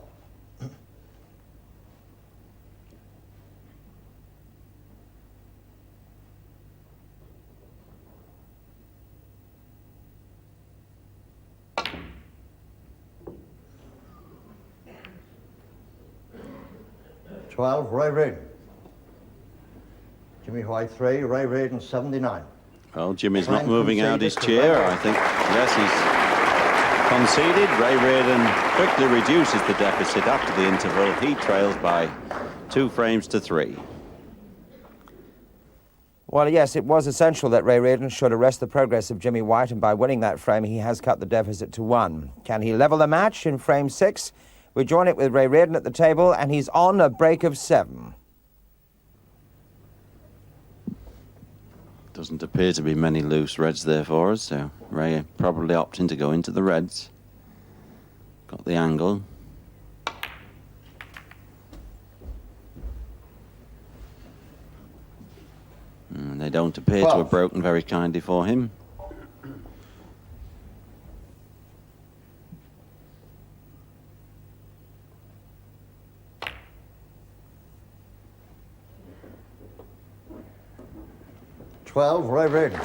$12, Ray Reardon. Jimmy White 3, Ray Reardon 79. Well, Jimmy's not Frank moving out his conceded to chair, Ray I think. Yes, he's conceded. Ray Reardon quickly reduces the deficit after the interval. He trails by 2 frames to 3. Well, yes, it was essential that Ray Reardon should arrest the progress of Jimmy White, and by winning that frame, he has cut the deficit to 1. Can he level the match in frame 6? We join it with Ray Reardon at the table, and he's on a break of 7. Doesn't appear to be many loose reds there for us, so Ray probably opting to go into the reds. Got the angle. And they don't appear to have broken very kindly for him. $12, Ray Reardon.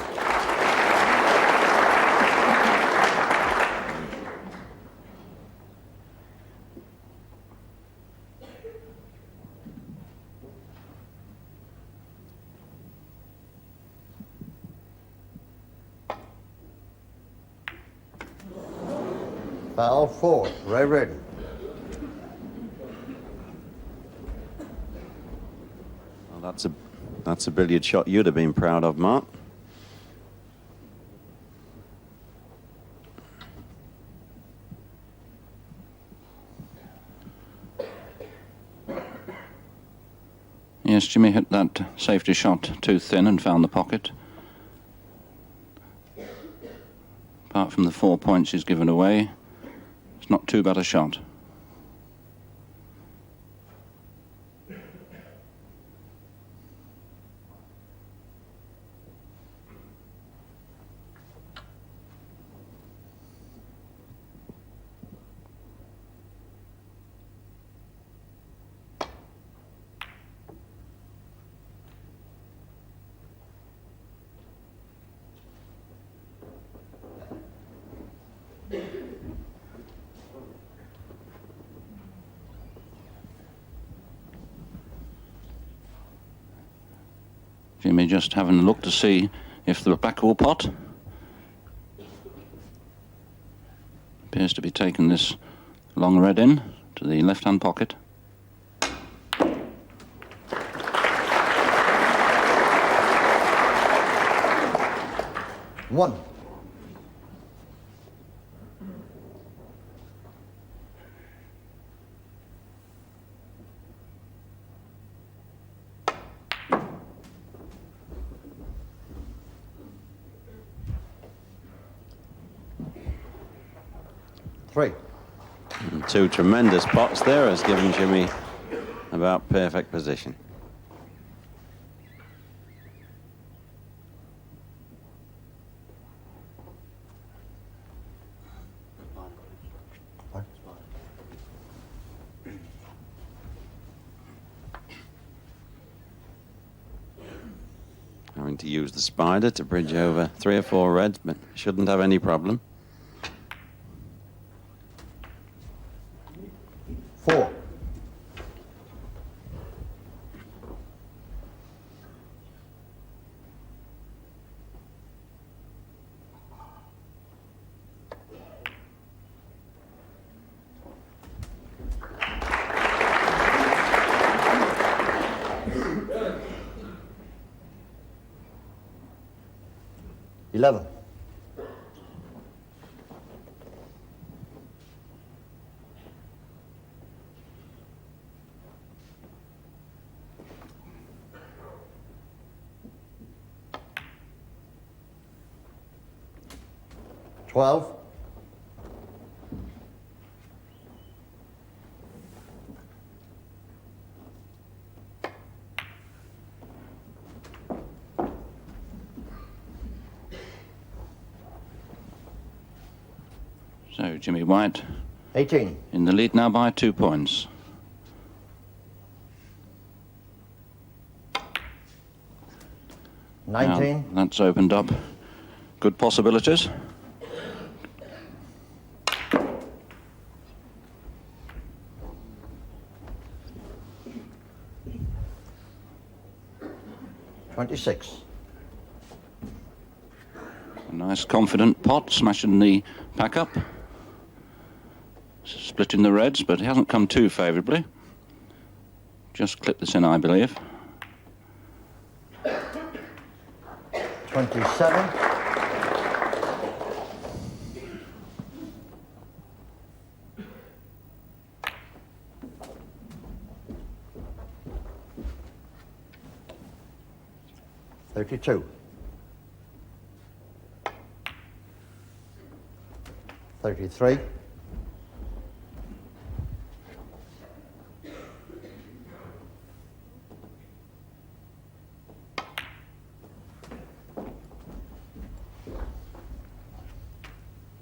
Foul 4, Ray Reardon. Well, that's a billiard shot you'd have been proud of, Mark. Yes, Jimmy hit that safety shot too thin and found the pocket. Apart from the 4 points he's given away, it's not too bad a shot. Jimmy just having a look to see if the back will pot. Appears to be taking this long red in to the left-hand pocket. One. Three. And two tremendous pots there has given Jimmy about perfect position. Having to use the spider to bridge over 3 or 4 reds, but shouldn't have any problem. 4. Eleven. 12. So Jimmy White 18. in the lead now by 2 points. Now, 19. that's opened up good possibilities. $26. A nice confident pot, smashing the pack up. Splitting the reds, but he hasn't come too favourably. Just clip this in, I believe. 27. $32. 33.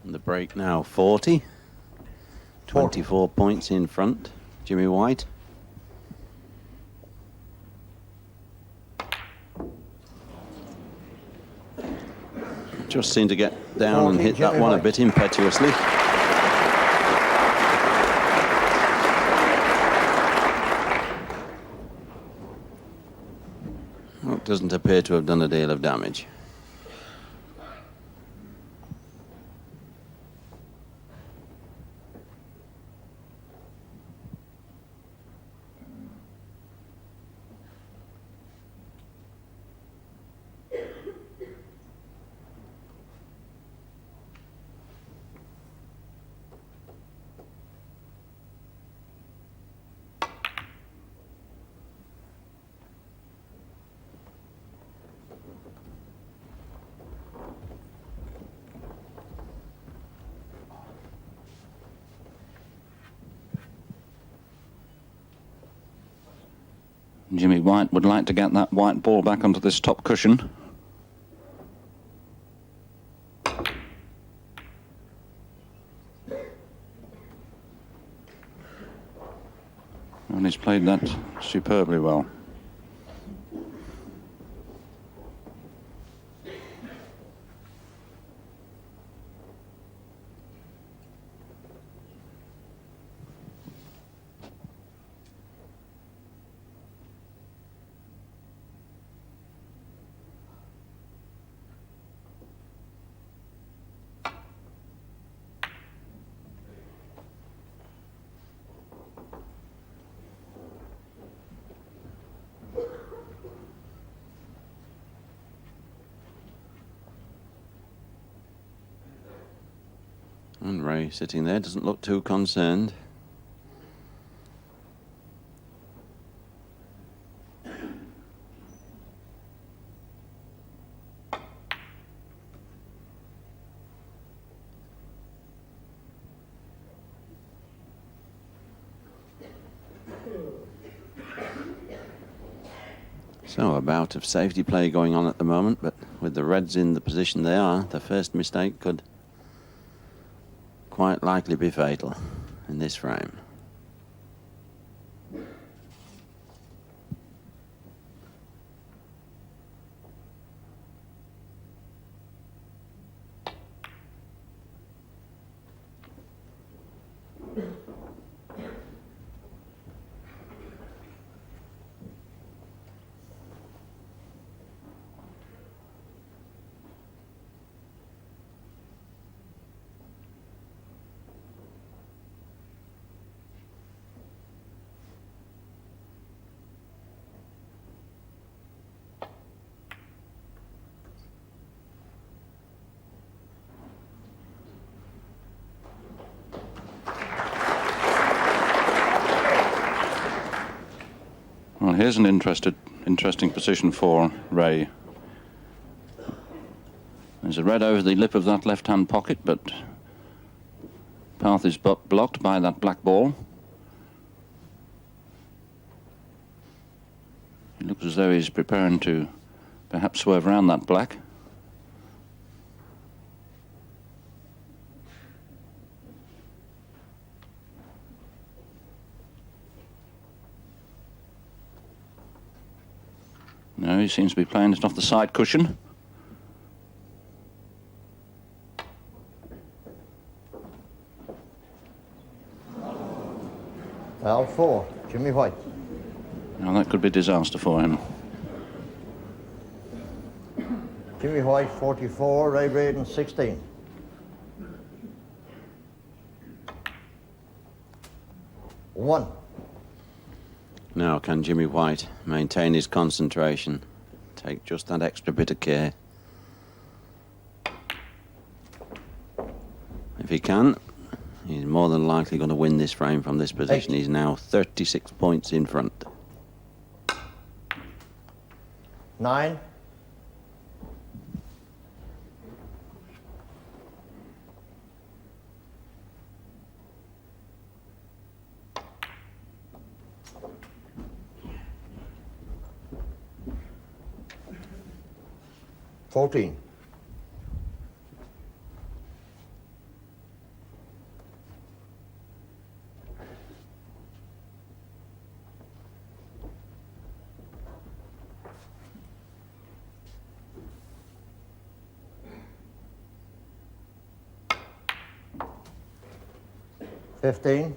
And the break now 40. 24 points in front, Jimmy White. Just seemed to get down and hit that one a bit impetuously. Well, it doesn't appear to have done a deal of damage. Jimmy White would like to get that white ball back onto this top cushion. And he's played that superbly well. And Ray sitting there doesn't look too concerned. So a bout of safety play going on at the moment, but with the Reds in the position they are, the first mistake could quite likely be fatal in this frame. Well, here's an interesting position for Ray. There's a red over the lip of that left-hand pocket, but path is blocked by that black ball. It looks as though he's preparing to perhaps swerve around that black. No, he seems to be playing it off the side cushion. Well, 4, Jimmy White. Now that could be disaster for him. Jimmy White, 44, Ray Reardon, 16. One. Now can Jimmy White maintain his concentration, take just that extra bit of care? If he can, he's more than likely going to win this frame from this position. 8. He's now 36 points in front. 9. $14. 15.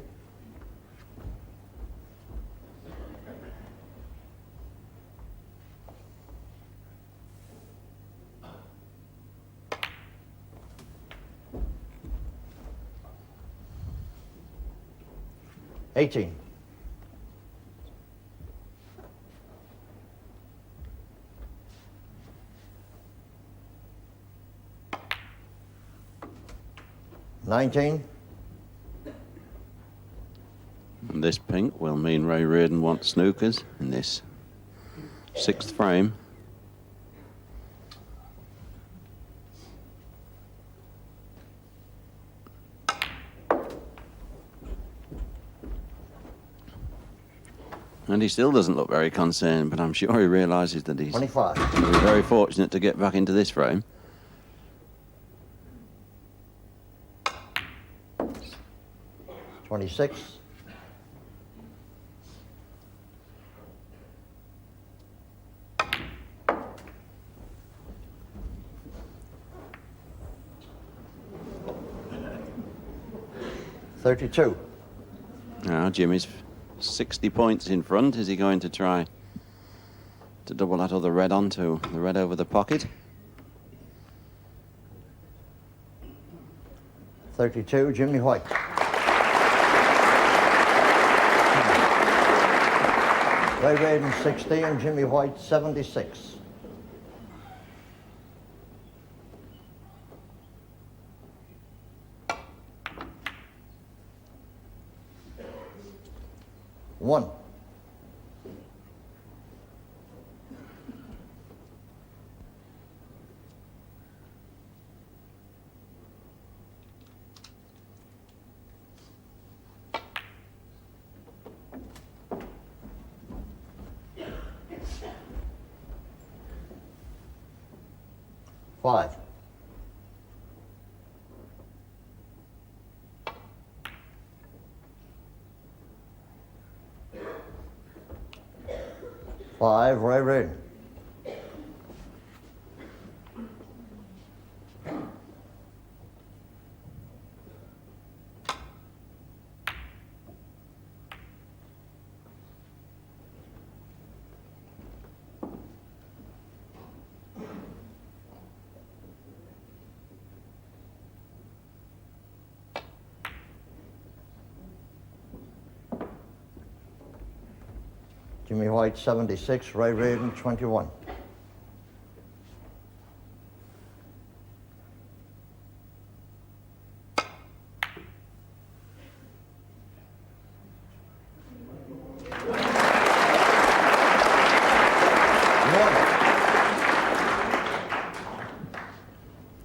18. 19. And this pink will mean Ray Reardon wants snookers in this 6th frame. And he still doesn't look very concerned, but I'm sure he realises that he's 25. going to be very fortunate to get back into this frame. $26. $32. Now Jimmy's 60 points in front. Is he going to try to double that other red onto the red over the pocket? 32, Jimmy White. Ray Reardon, 16, Jimmy White, 76. 1. Five. Five, Ray Reardon. Jimmy White, 76, Ray Reardon, 21.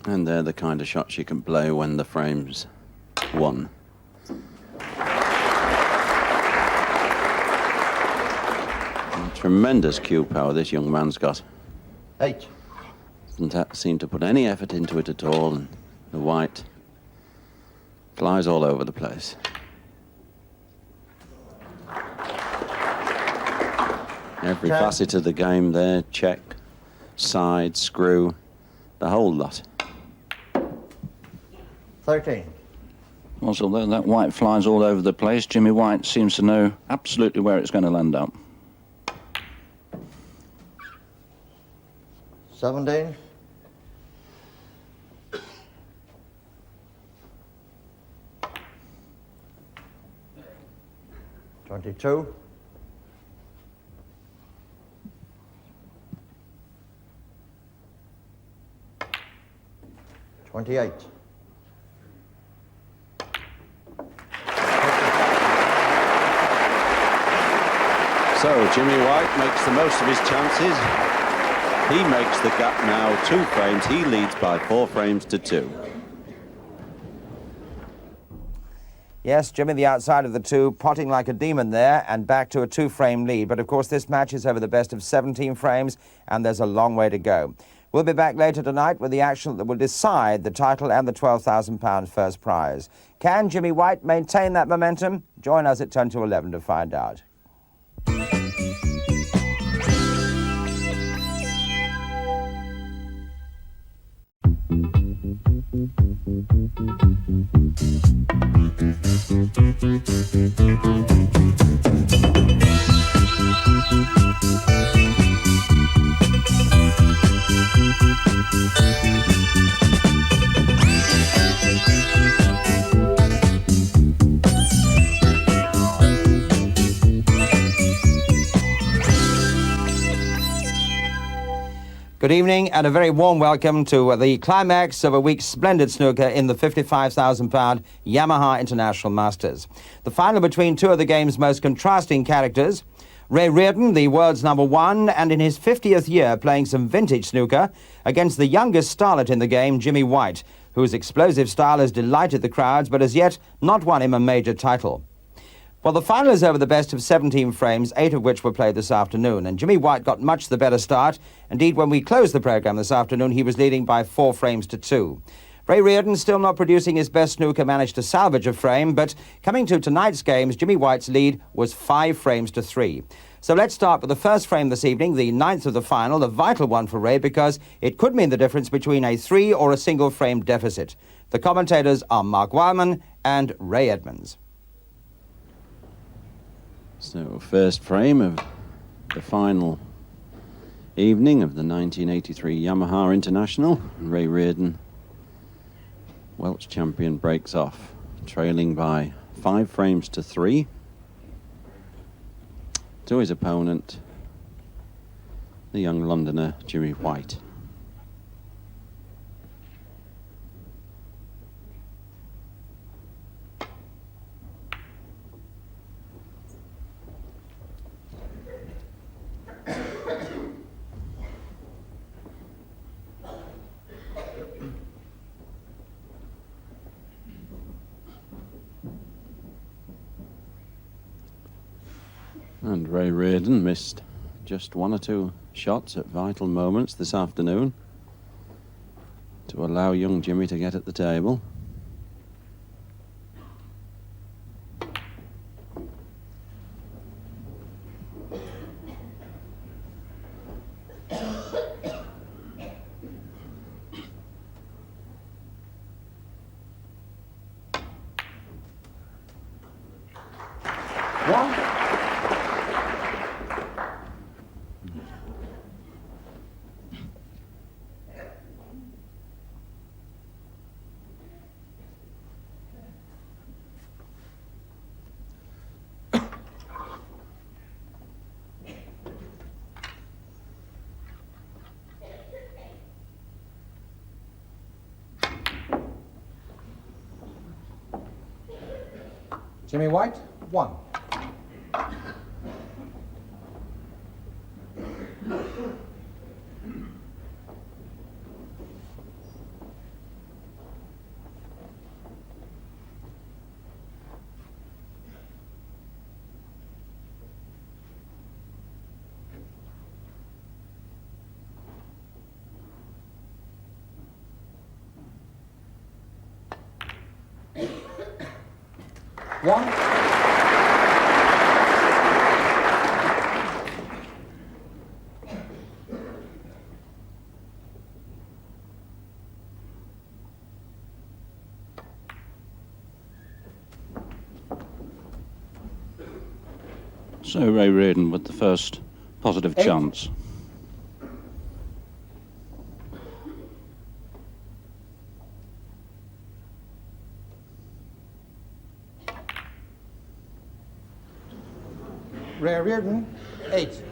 And they're the kind of shots you can play when the frame's 1. Tremendous cue power this young man's got. 8. Doesn't seem to put any effort into it at all, and the white flies all over the place. Every 10. facet of the game there, check, side, screw, the whole lot. 13. Also, although that white flies all over the place, Jimmy White seems to know absolutely where it's going to land up. 17. 22. 28. So Jimmy White makes the most of his chances. He makes the gap now 2 frames. He leads by 4 frames to 2. Yes, Jimmy, the outside of the 2, potting like a demon there, and back to a 2-frame lead. But of course, this match is over the best of 17 frames, and there's a long way to go. We'll be back later tonight with the action that will decide the title and the £12,000 first prize. Can Jimmy White maintain that momentum? Join us at 10 to 11 to find out. Good evening and a very warm welcome to the climax of a week's splendid snooker in the £55,000 Yamaha International Masters. The final between 2 of the game's most contrasting characters, Ray Reardon, the world's #1 and in his 50th year playing some vintage snooker, against the youngest starlet in the game, Jimmy White, whose explosive style has delighted the crowds but has yet not won him a major title. Well, the final is over the best of 17 frames, 8 of which were played this afternoon, and Jimmy White got much the better start. Indeed, when we closed the programme this afternoon, he was leading by 4 frames to 2. Ray Reardon, still not producing his best snooker, managed to salvage a frame, but coming to tonight's games, Jimmy White's lead was 5 frames to 3. So let's start with the first frame this evening, the 9th of the final, a vital one for Ray because it could mean the difference between a 3 or a single frame deficit. The commentators are Mark Wildman and Ray Edmonds. So first frame of the final evening of the 1983 Yamaha International. Ray Reardon, Welsh champion, breaks off, trailing by 5 frames to 3 to his opponent, the young Londoner Jimmy White. And Ray Reardon missed just one or two shots at vital moments this afternoon to allow young Jimmy to get at the table. Jimmy White, 1. One. So Ray Reardon with the first positive 8. chance. Ray Reardon, 8.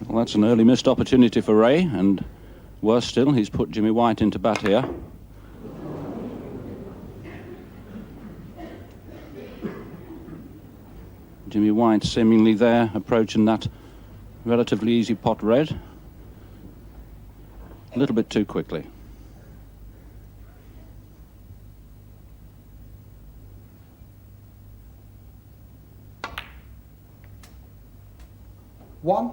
Well, that's an early missed opportunity for Ray, and worse still, he's put Jimmy White into bat here. Jimmy White seemingly there, approaching that relatively easy pot red. A little bit too quickly. One.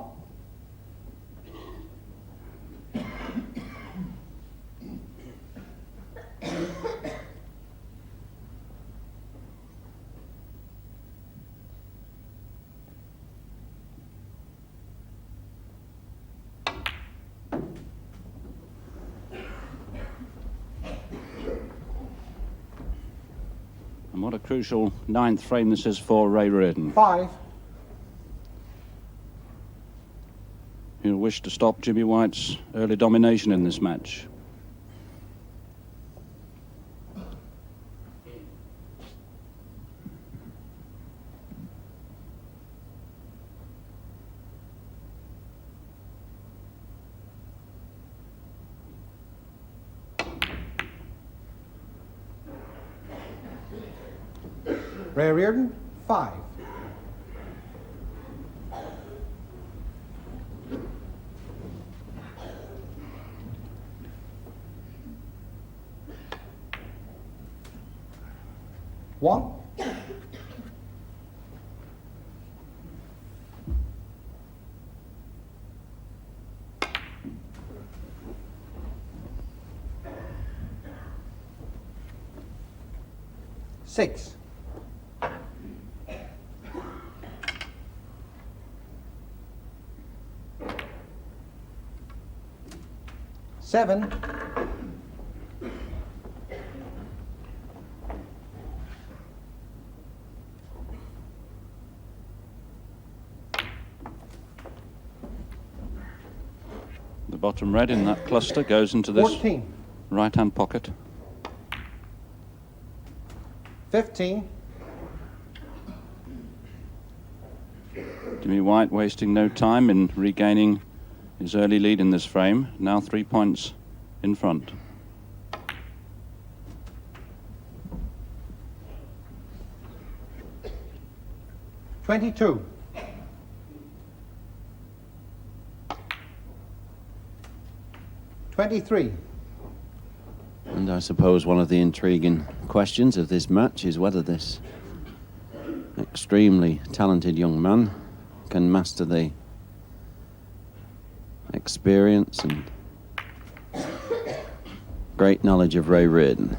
And what a crucial 9th frame this is for Ray Reardon. 5. He'll wish to stop Jimmy White's early domination in this match. Ray Reardon, 5. One. Six. 7. 'The bottom red in that cluster goes into this 14. right-hand pocket. 15. Jimmy White wasting no time in regaining his early lead in this frame. Now 3 points in front. 22. 23. And I suppose one of the intriguing questions of this match is whether this extremely talented young man, can master the experience and great knowledge of Ray Reardon.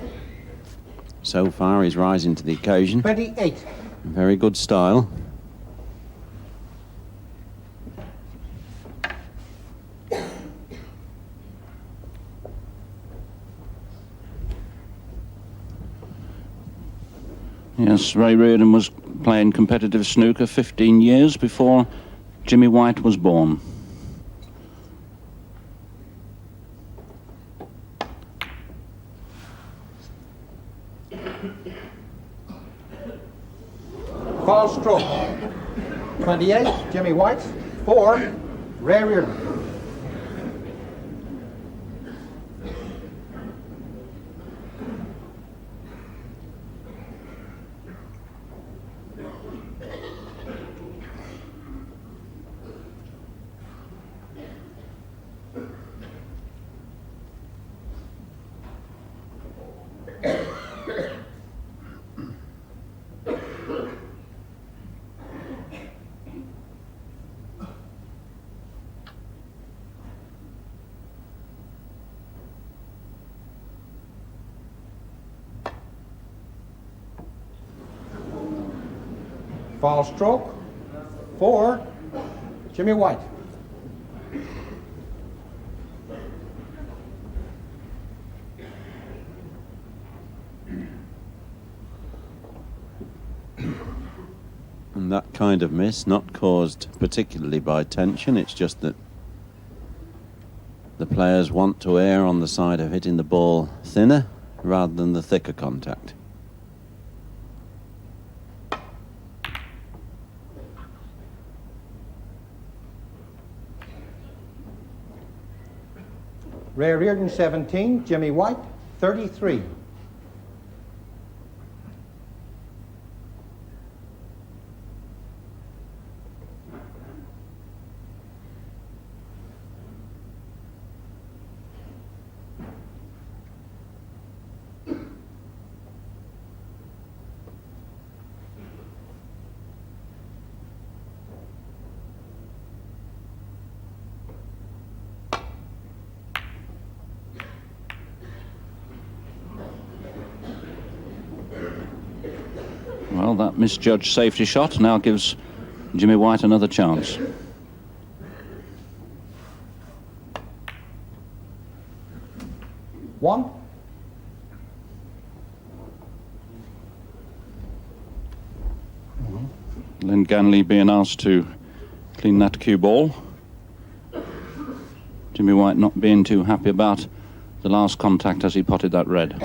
So far, he's rising to the occasion. 28. Very good style. Yes, Ray Reardon was playing competitive snooker 15 years before Jimmy White was born. Fall stroke. 28, Jimmy White. 4, Ray Reardon. Fall stroke. 4, Jimmy White. And that kind of miss, not caused particularly by tension, it's just that the players want to err on the side of hitting the ball thinner rather than the thicker contact. Ray Reardon 17, Jimmy White 33. Well, that misjudged safety shot now gives Jimmy White another chance. One. Len Ganley being asked to clean that cue ball. Jimmy White not being too happy about the last contact as he potted that red.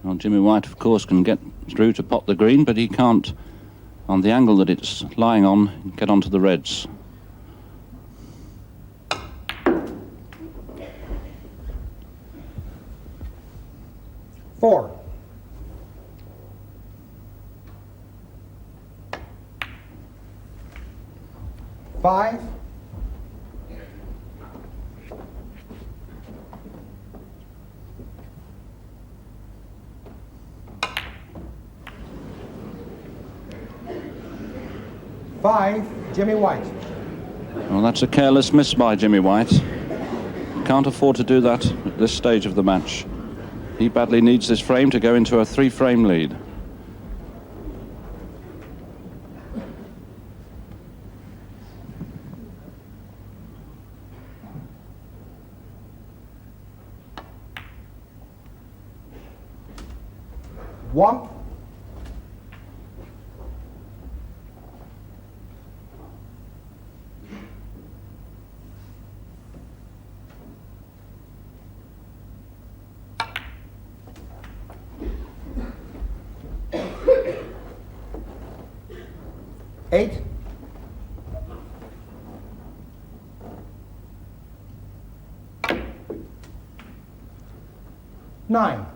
Well, Jimmy White, of course, can get through to pot the green, but he can't, on the angle that it's lying on, get onto the reds. Four. Five. Five, Jimmy White. Well, that's a careless miss by Jimmy White. Can't afford to do that at this stage of the match. He badly needs this frame to go into a 3-frame lead. One. Eight. Nine.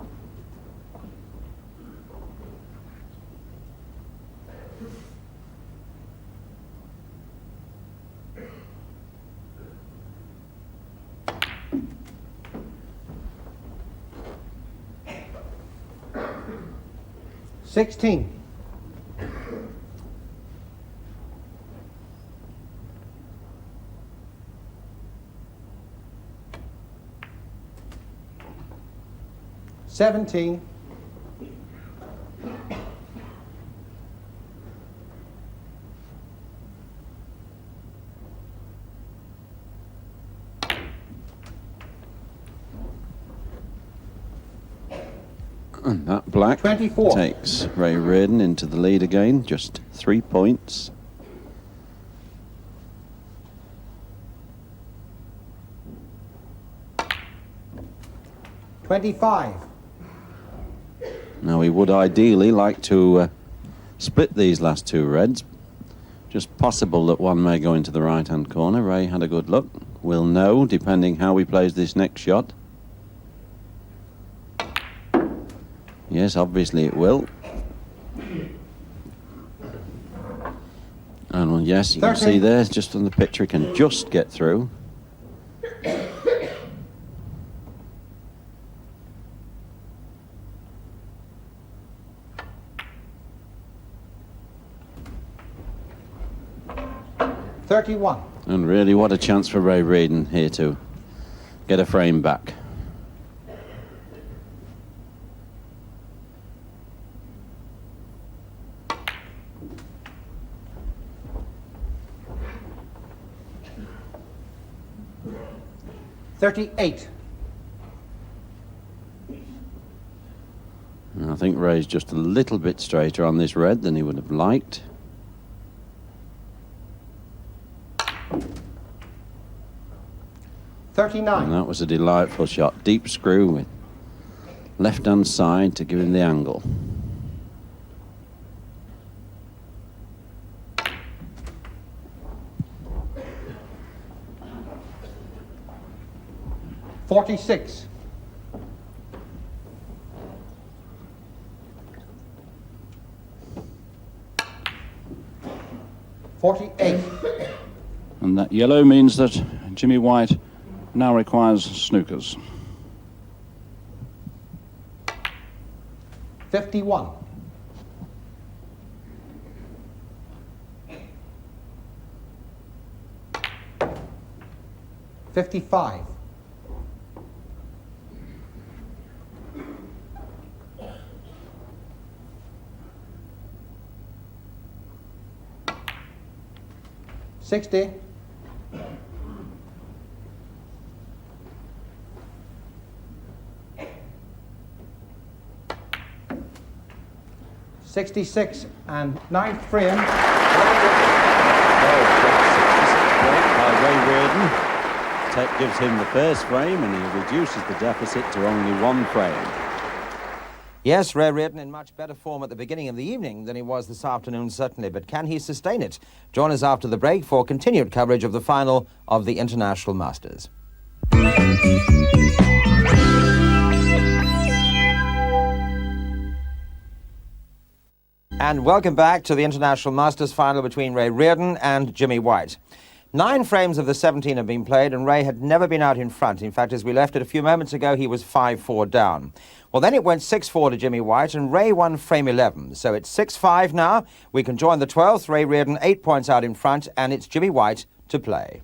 16. $17. And that black 24. takes Ray Reardon into the lead again, just 3 points. $25. Now he would ideally like to split these last two reds. Just possible that one may go into the right-hand corner. Ray had a good look. We'll know, depending how he plays this next shot. Yes, obviously it will. And well, yes, you can see there, just on the picture, he can just get through. $31. And really, what a chance for Ray Reardon here to get a frame back. $38. And I think Ray's just a little bit straighter on this red than he would have liked. $39. And that was a delightful shot. Deep screw with left-hand side to give him the angle. $46. $48. And that yellow means that Jimmy White now requires snookers. 51. $55. $60. $66 and ninth frame. By Ray Reardon. Tech gives him the first frame and he reduces the deficit to only 1 frame. Yes, Ray Reardon in much better form at the beginning of the evening than he was this afternoon, certainly, but can he sustain it? Join us after the break for continued coverage of the final of the International Masters. And welcome back to the International Masters final between Ray Reardon and Jimmy White. 9 frames of the 17 have been played, and Ray had never been out in front. In fact, as we left it a few moments ago, he was 5-4 down. Well, then it went 6-4 to Jimmy White, and Ray won frame 11. So it's 6-5 now. We can join the 12th. Ray Reardon 8 points out in front, and it's Jimmy White to play.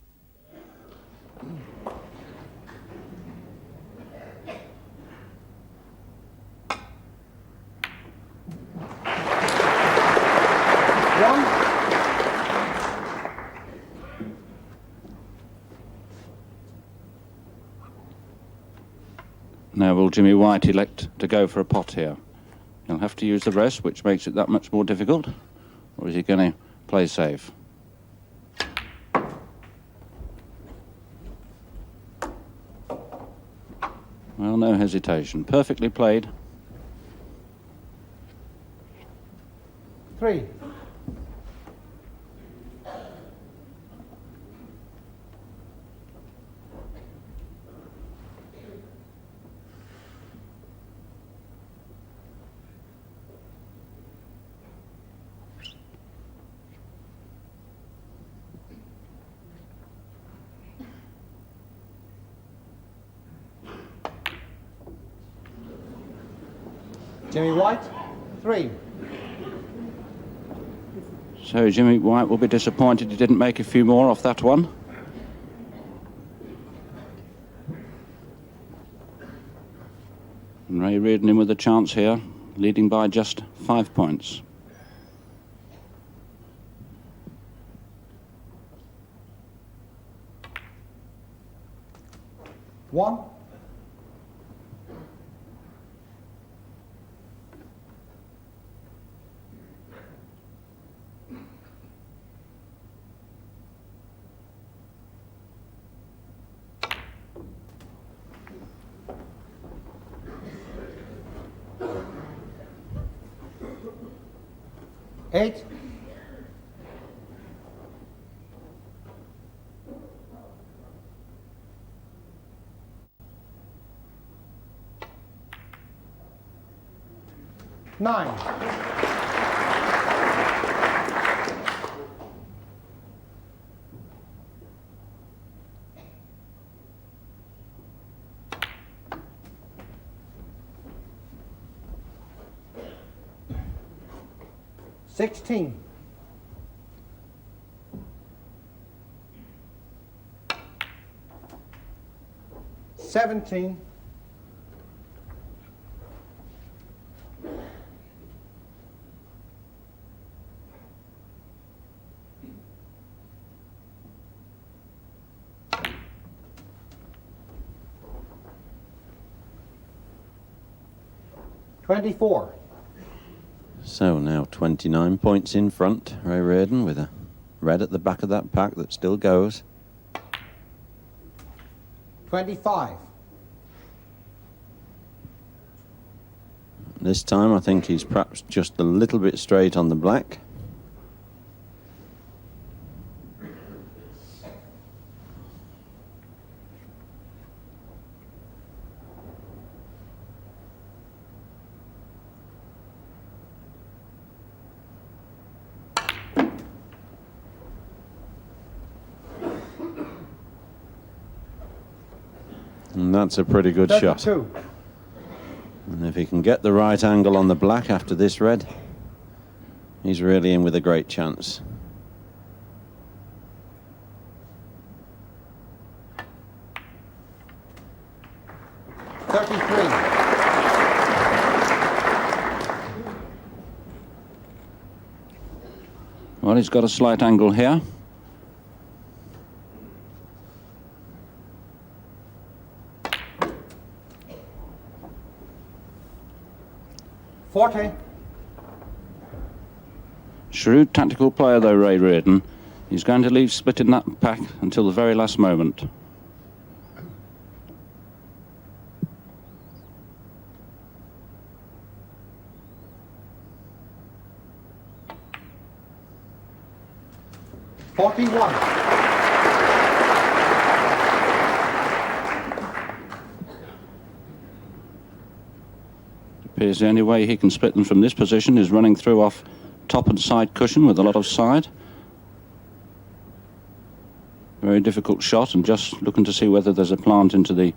Now will Jimmy White elect to go for a pot here? He'll have to use the rest, which makes it that much more difficult. Or is he going to play safe? Well, no hesitation. Perfectly played. 3. Jimmy White, 33. So Jimmy White will be disappointed he didn't make a few more off that one. And Ray Reardon in with a chance here, leading by just 5 points. One. Eight. Nine. Sixteen. Seventeen. 24. So now 29 points in front, Ray Reardon, with a red at the back of that pack that still goes. 25. This time I think he's perhaps just a little bit straight on the black. And that's a pretty good shot. 32. And if he can get the right angle on the black after this red, he's really in with a great chance. Well, he's got a slight angle here. Shrewd tactical player though, Ray Reardon. He's going to leave split in that pack until the very last moment. Appears the only way he can split them from this position is running through off top and side cushion with a lot of side. Very difficult shot, and just looking to see whether there's a plant into the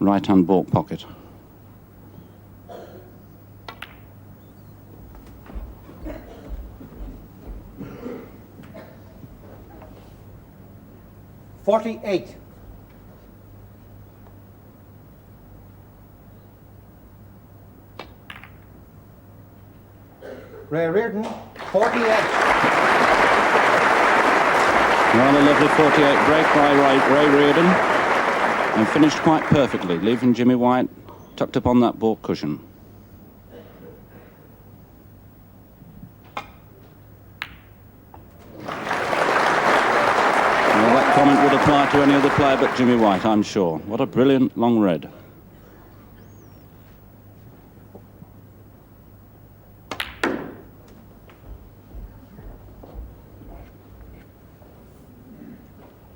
right-hand baulk pocket. $48. Ray Reardon, 48. Well, a lovely 48 break by Ray Reardon, and finished quite perfectly, leaving Jimmy White tucked up on that baulk cushion. Well, that comment would apply to any other player but Jimmy White, I'm sure. What a brilliant long red.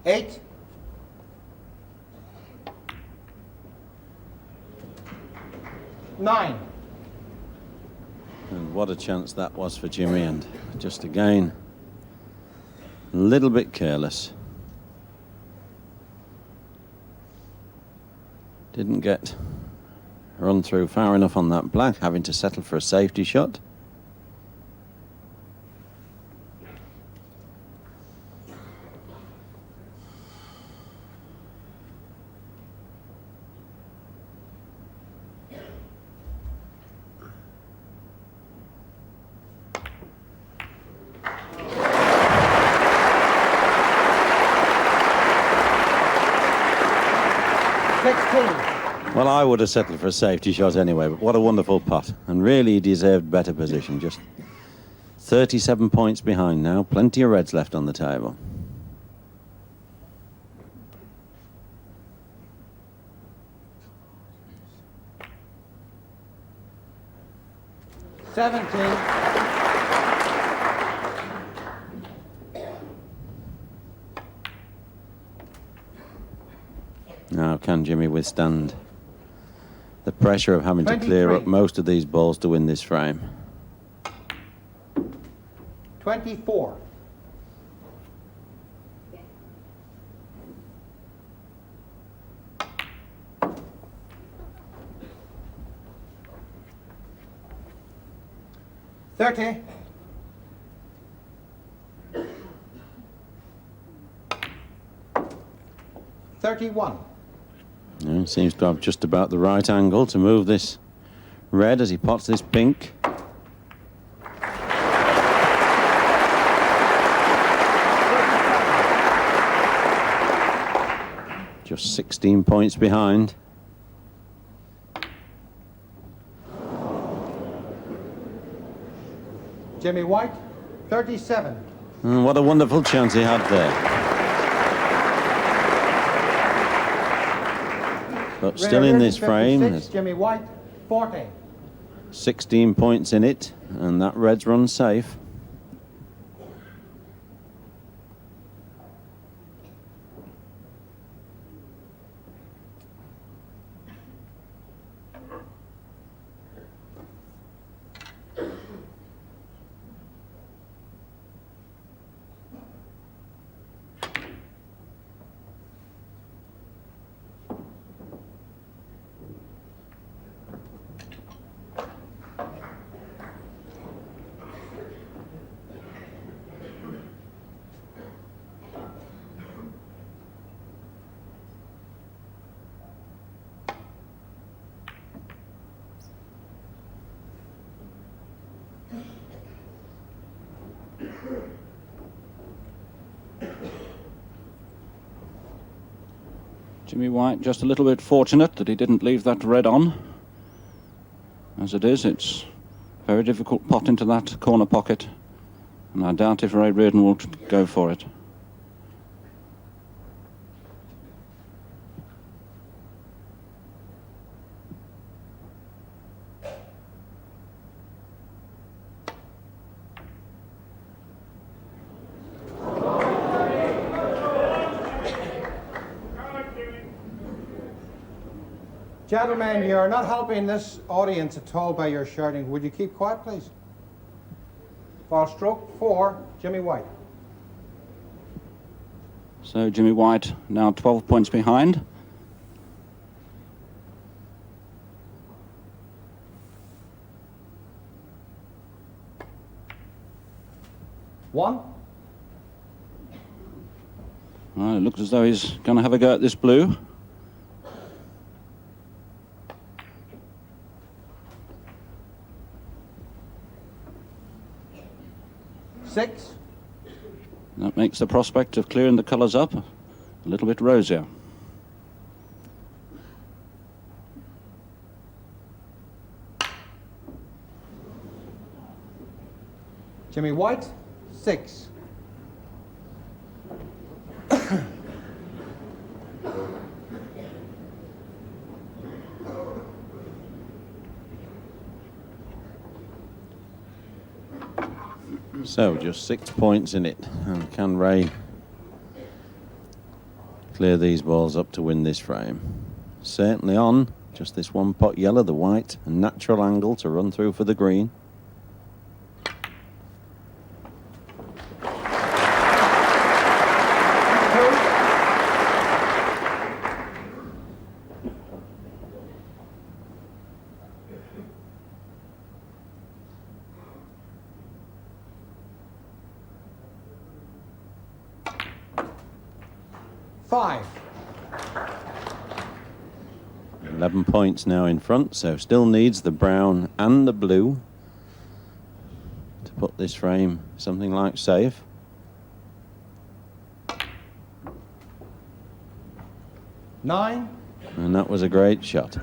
Eight. Nine. And what a chance that was for Jimmy, and just again, a little bit careless. Didn't get run through far enough on that black, having to settle for a safety shot. Well, I would have settled for a safety shot anyway, but what a wonderful putt. And really deserved better position. Just 37 points behind now. Plenty of reds left on the table. Now, can Jimmy withstand the pressure of having to clear up most of these balls to win this frame? 24. $30. $31. Yeah, he seems to have just about the right angle to move this red as he pots this pink. Just 16 points behind. Jimmy White, 37. And what a wonderful chance he had there. But still in this frame, there's Jimmy White, 40. 16 points in it, and that red's run safe. Jimmy White just a little bit fortunate that he didn't leave that red on. As it is, it's a very difficult pot into that corner pocket, and I doubt if Ray Reardon will go for it. Gentlemen, you're not helping this audience at all by your shouting. Would you keep quiet, please? Ball stroke 4, Jimmy White. So Jimmy White now 12 points behind. One. Well, it looks as though he's going to have a go at this blue. Six. That makes the prospect of clearing the colours up a little bit rosier. Jimmy White, 6. So just 6 points in it. And can Ray clear these balls up to win this frame? Certainly on. Just this one pot yellow, the white, a natural angle to run through for the green. Five. 11 points now in front, so still needs the brown and the blue to put this frame something like safe. Nine, And that was a great shot.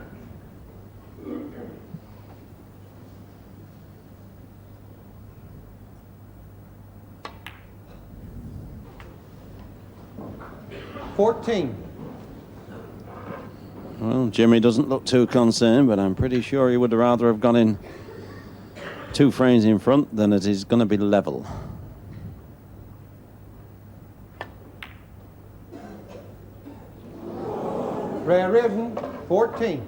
Well, Jimmy doesn't look too concerned, but I'm pretty sure he would rather have gone in 2 frames in front than it is going to be level. Reardon, 14.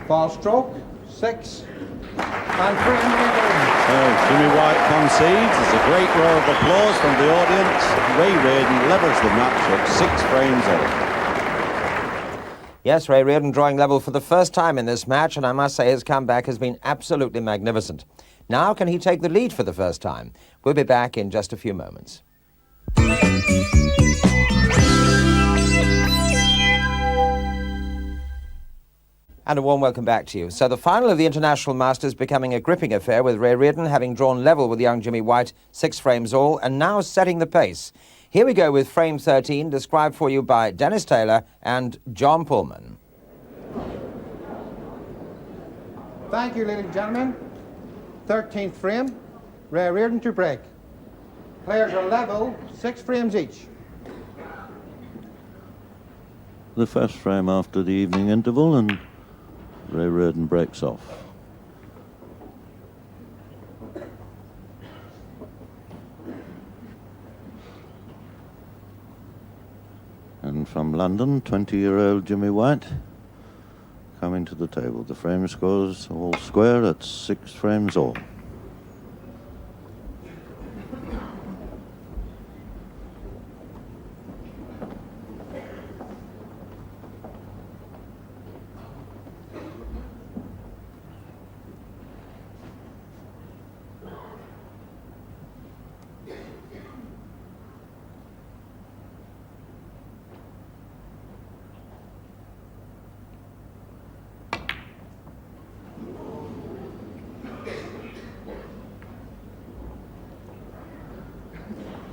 Ball stroke, 6. And frame Reardon. So Jimmy White concedes. There's a great row of applause from the audience. Ray Reardon levels the match at 6 frames all. Yes, Ray Reardon drawing level for the first time in this match, and I must say his comeback has been absolutely magnificent. Now can he take the lead for the first time? We'll be back in just a few moments. And a warm welcome back to you. So the final of the International Masters becoming a gripping affair, with Ray Reardon having drawn level with young Jimmy White, 6 frames all, and now setting the pace. Here we go with frame 13, described for you by Dennis Taylor and John Pullman. Thank you, ladies and gentlemen. 13th frame, Ray Reardon to break. Players are level, 6 frames each. The first frame after the evening interval, and Ray Reardon breaks off. And from London, 20-year-old Jimmy White coming to the table. The frame scores all square at 6 frames all.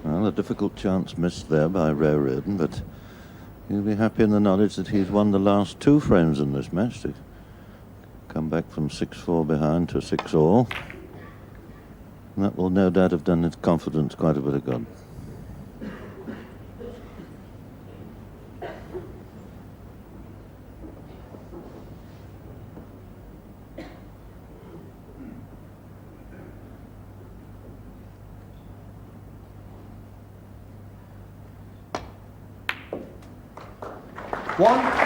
Well, a difficult chance missed there by Ray Reardon, but he'll be happy in the knowledge that he's won the last 2 frames in this match to come back from 6-4 behind to 6-all. And that will no doubt have done his confidence quite a bit of good. One.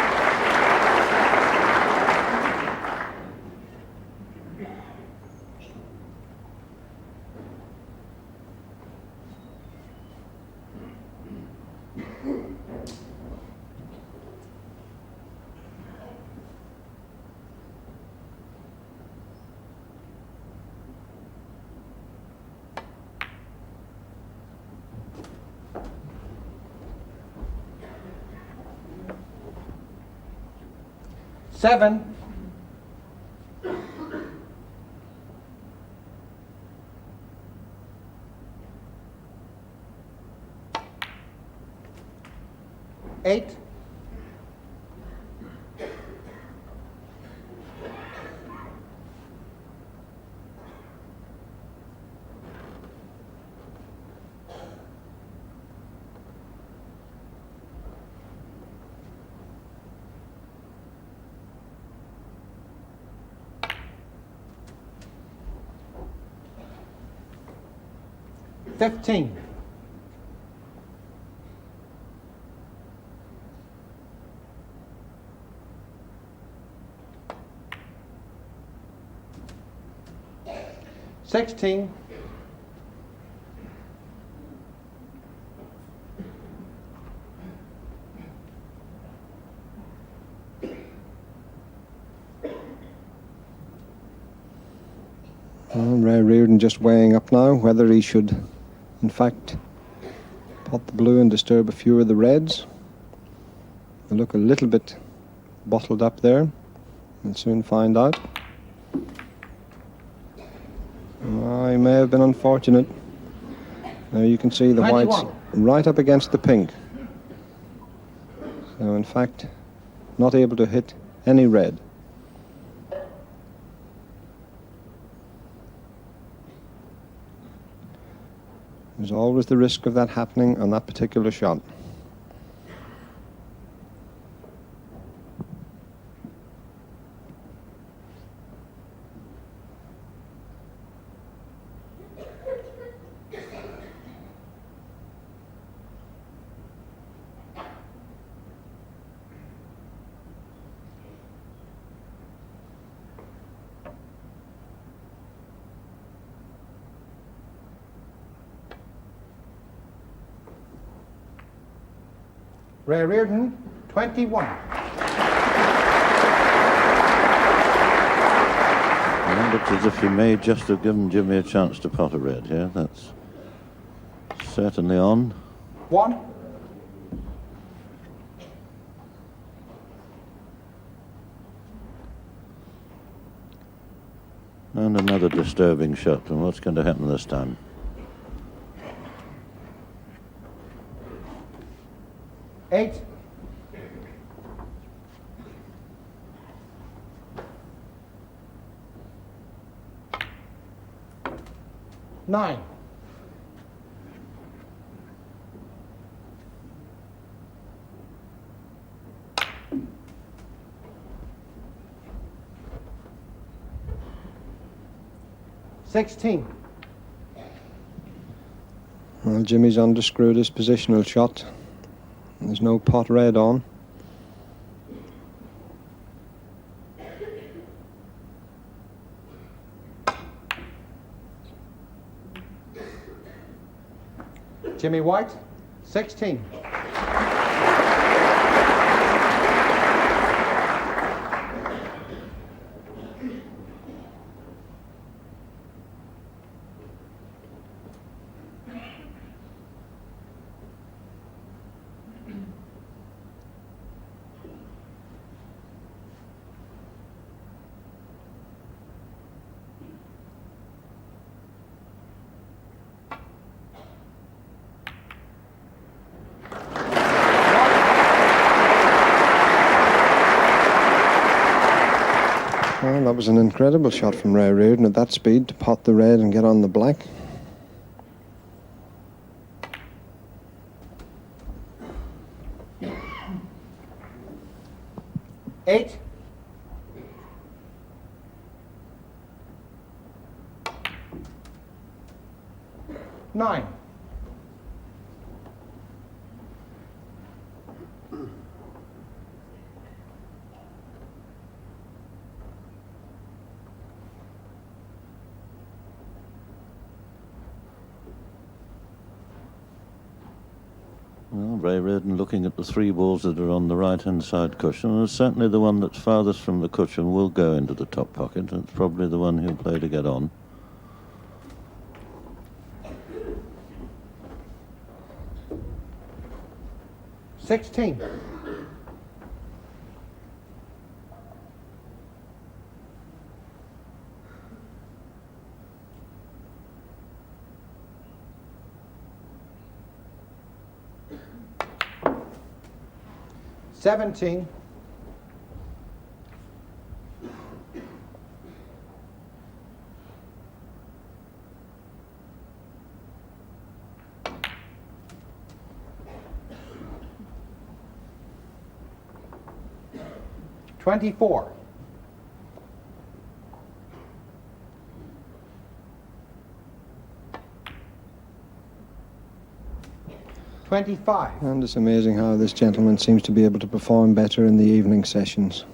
Seven. Eight. 15. $16. Ray Reardon just weighing up now whether he should, in fact, pot the blue and disturb a few of the reds. They look a little bit bottled up there. We'll soon find out. He may have been unfortunate. Now you can see the 21. whites right up against the pink. So in fact, not able to hit any red. There's always the risk of that happening on that particular shot. Ray Reardon, 21. Well, looks as if he may just have given Jimmy a chance to pot a red here. That's certainly on. 1. And another disturbing shot. And what's going to happen this time? $8. $9. $16. Well, Jimmy's underscrewed his positional shot. There's no pot red on. Jimmy White, 16. Well, that was an incredible shot from Ray Reardon at that speed to pot the red and get on the black. $8. $9. Well, Ray Reardon looking at the three balls that are on the right-hand side cushion, and certainly the one that's farthest from the cushion will go into the top pocket. It's probably the one he'll play to get on. $16. $17. $24. 25. And it's amazing how this gentleman seems to be able to perform better in the evening sessions.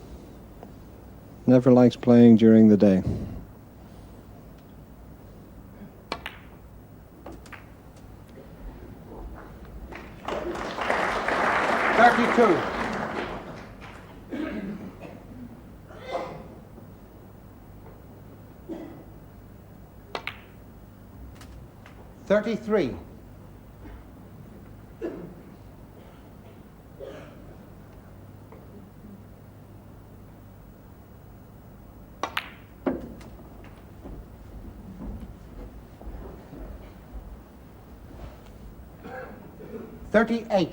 Never likes playing during the day. $32. 33. 38.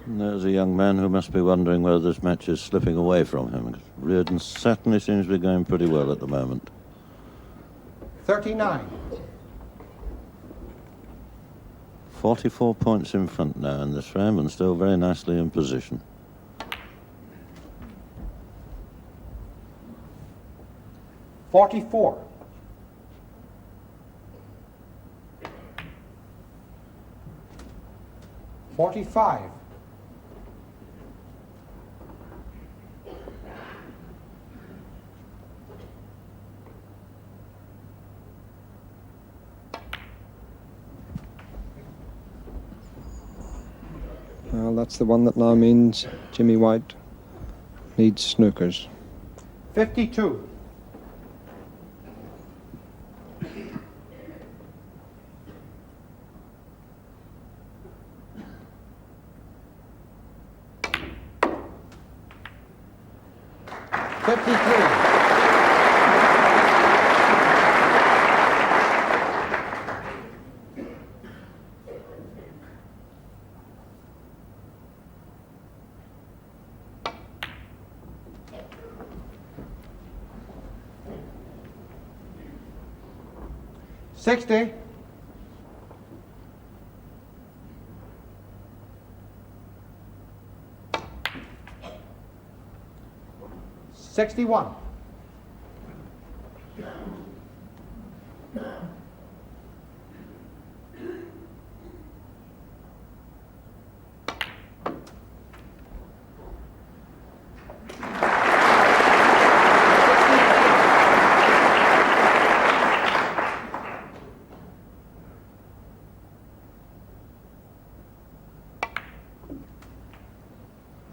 And there's a young man who must be wondering whether this match is slipping away from him. Reardon certainly seems to be going pretty well at the moment. 39. 44 points in front now in this frame and still very nicely in position. 44. 45. 'Well, that's the one that now means Jimmy White needs snookers. 52. 53. 60. 61.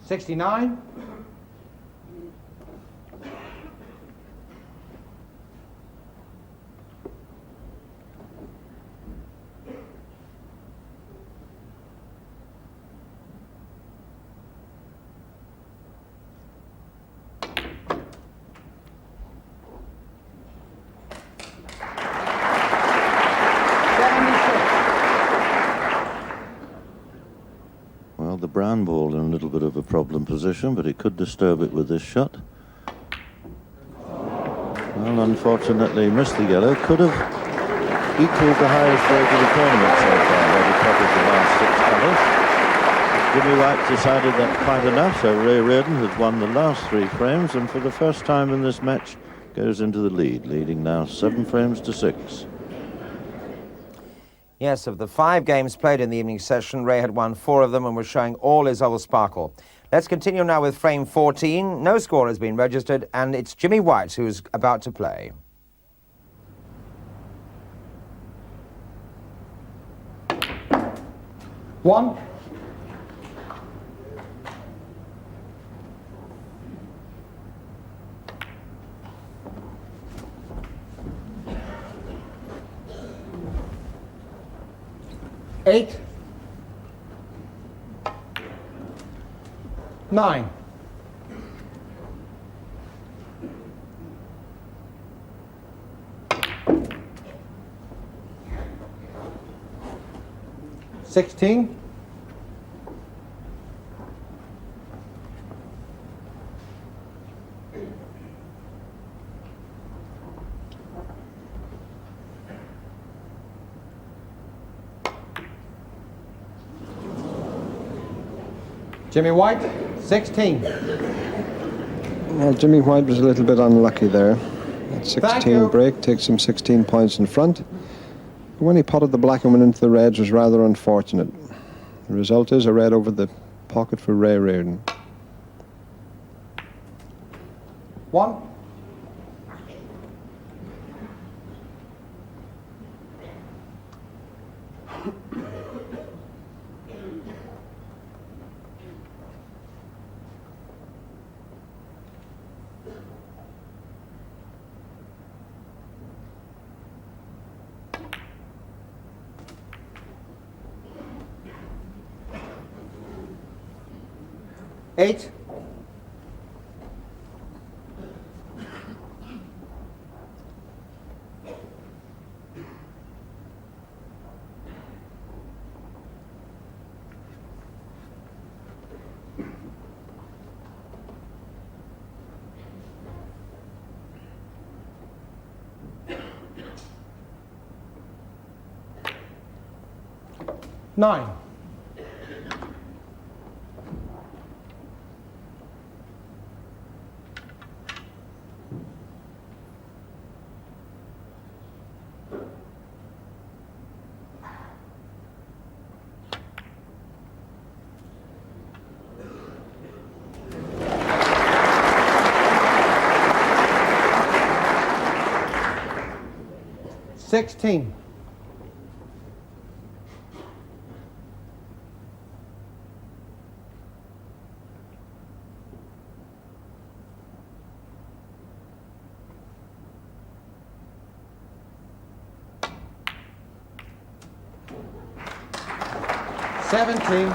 69. 76. Well, the brown ball in a little bit of a problem position, but he could disturb it with this shot. Well, unfortunately, missed the yellow. Could have equalled the highest rate of the tournament so far, where he covered the last 6 colours. Jimmy White decided that quite enough, so Ray Reardon has won the last 3 frames, and for the first time in this match, goes into the lead, leading now 7 frames to 6. Yes, of the 5 games played in the evening session, Ray had won 4 of them and was showing all his old sparkle. Let's continue now with frame 14. No score has been registered, and it's Jimmy White who's about to play. One. 8. 9. 16. 16. Well, Jimmy White was a little bit unlucky there. That Thank you. 16 break takes him 16 points in front. When he potted the black and went into the reds was rather unfortunate. The result is a red over the pocket for Ray Reardon. 1. Eight. Nine. Sixteen. Seventeen.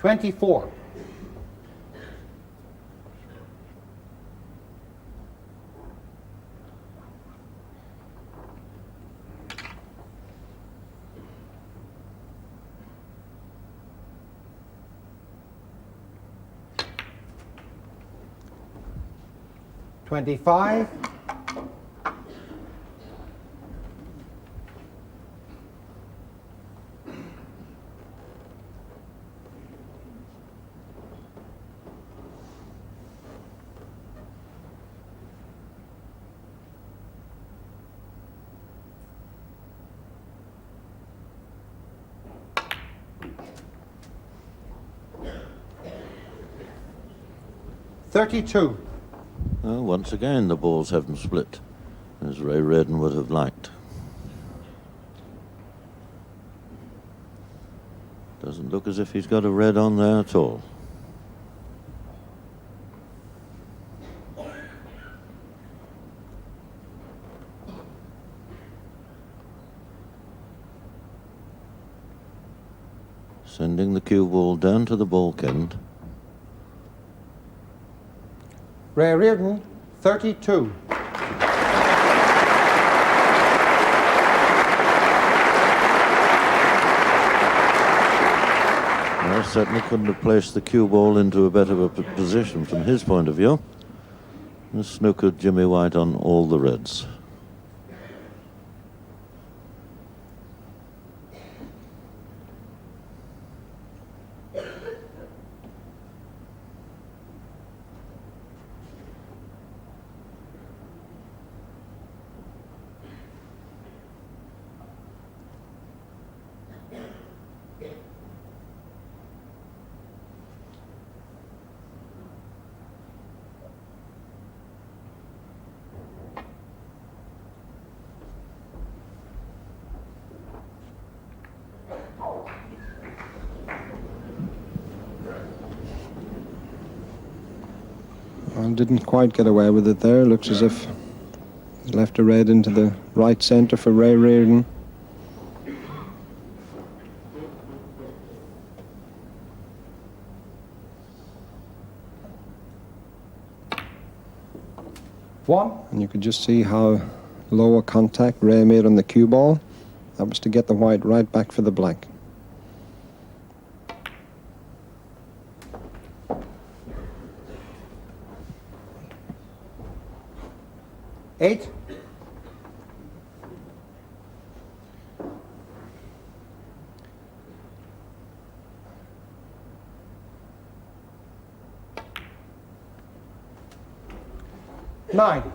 $24. $25. $32. Well, once again, the balls haven't split, as Ray Reardon would have liked. Doesn't look as if he's got a red on there at all. Sending the cue ball down to the balk end. Ray Reardon, 32. Well, certainly couldn't have placed the cue ball into a better position from his point of view. And snookered Jimmy White on all the reds. Well, didn't quite get away with it there. Looks as if he left a red into the right centre for Ray Reardon. One. And you could just see how low a contact Ray made on the cue ball. That was to get the white right back for the black. 9.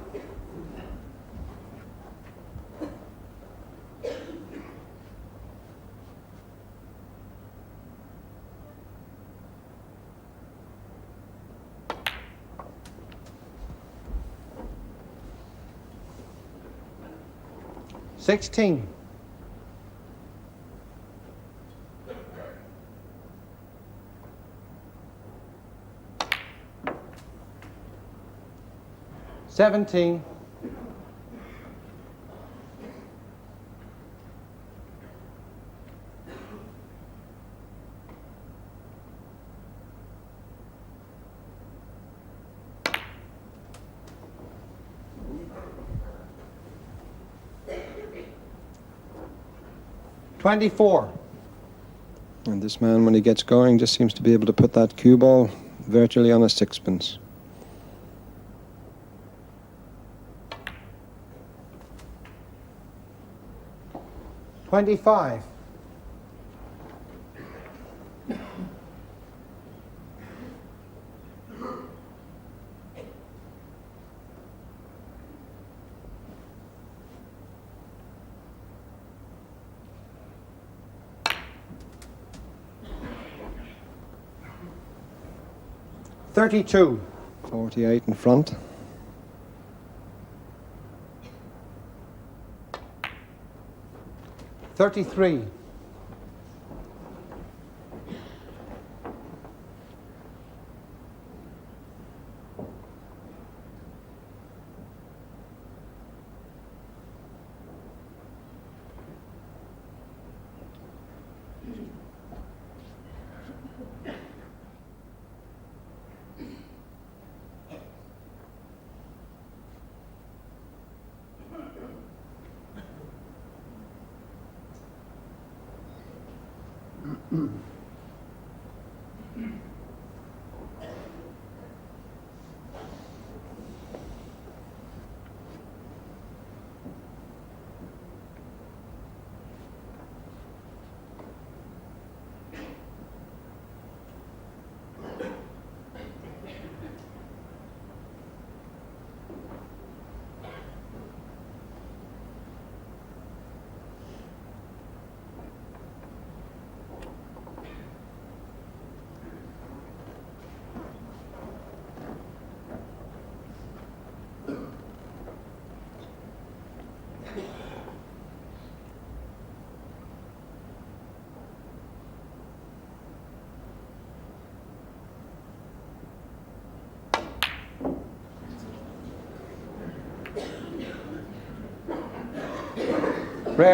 $16. $17. $24. And this man, when he gets going, just seems to be able to put that cue ball virtually on a sixpence. $25. $32. 48 in front. $33.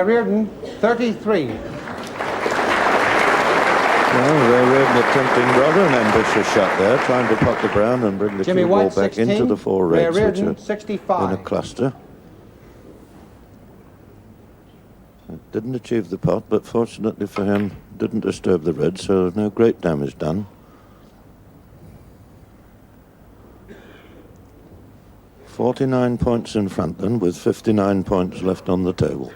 Reardon, 33. Well, Ray Reardon attempting rather an ambitious shot there, trying to pot the brown and bring the Jimmy cue ball White, back 16. into the four reds, which Reardon, are 65. in a cluster. It didn't achieve the pot, but fortunately for him, didn't disturb the reds, so no great damage done. 49 points in front then, with 59 points left on the table.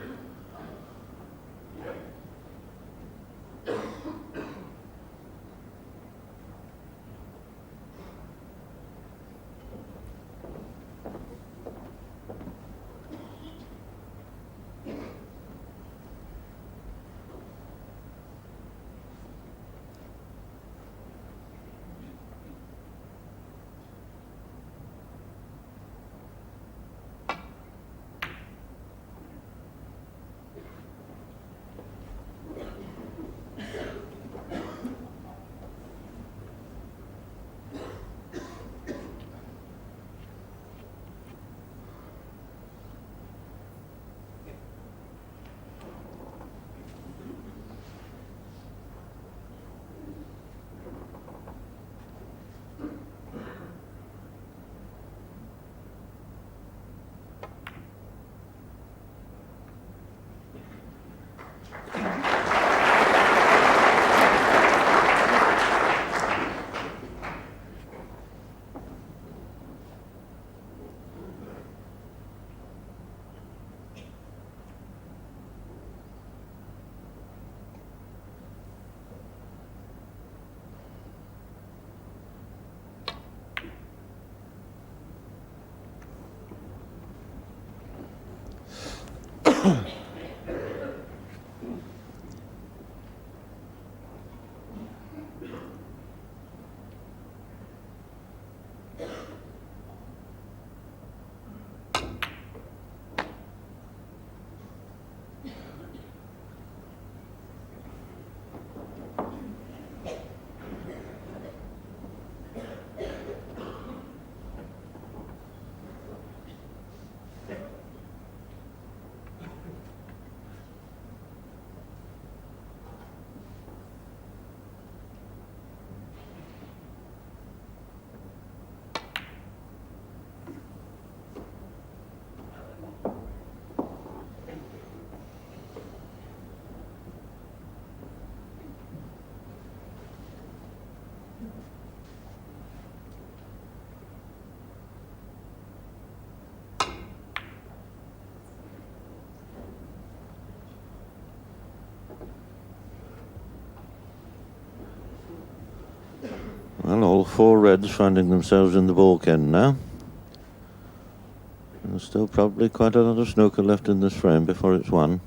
Well, all four reds finding themselves in the ball ken now. And there's still probably quite a lot of snooker left in this frame before it's won.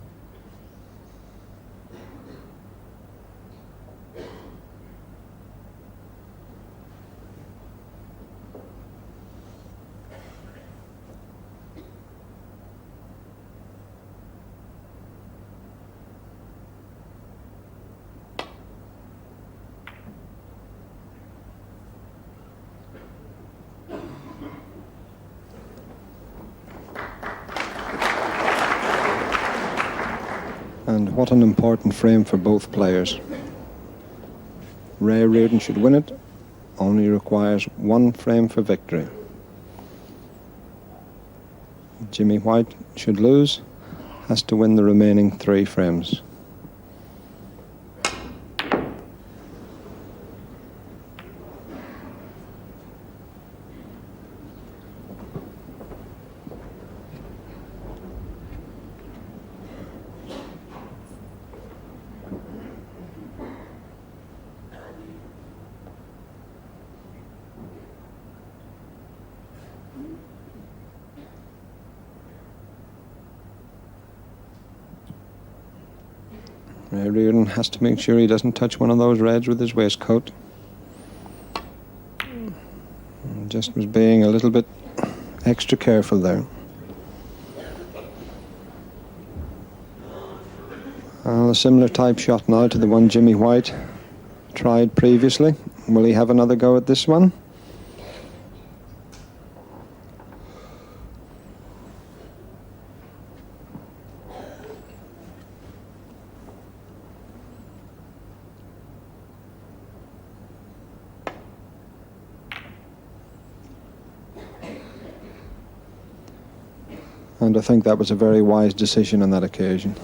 And what an important frame for both players. Ray Reardon should win it, only requires one frame for victory. Jimmy White should lose, has to win the remaining 3 frames. Reardon has to make sure he doesn't touch one of those reds with his waistcoat. Just was being a little bit extra careful there. A similar type shot now to the one Jimmy White tried previously. Will he have another go at this one? And I think that was a very wise decision on that occasion.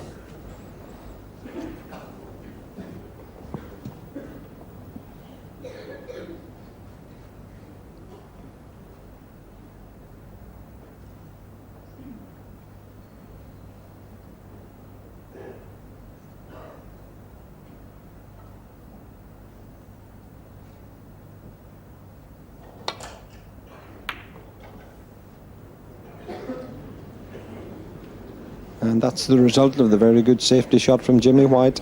And that's the result of the very good safety shot from Jimmy White.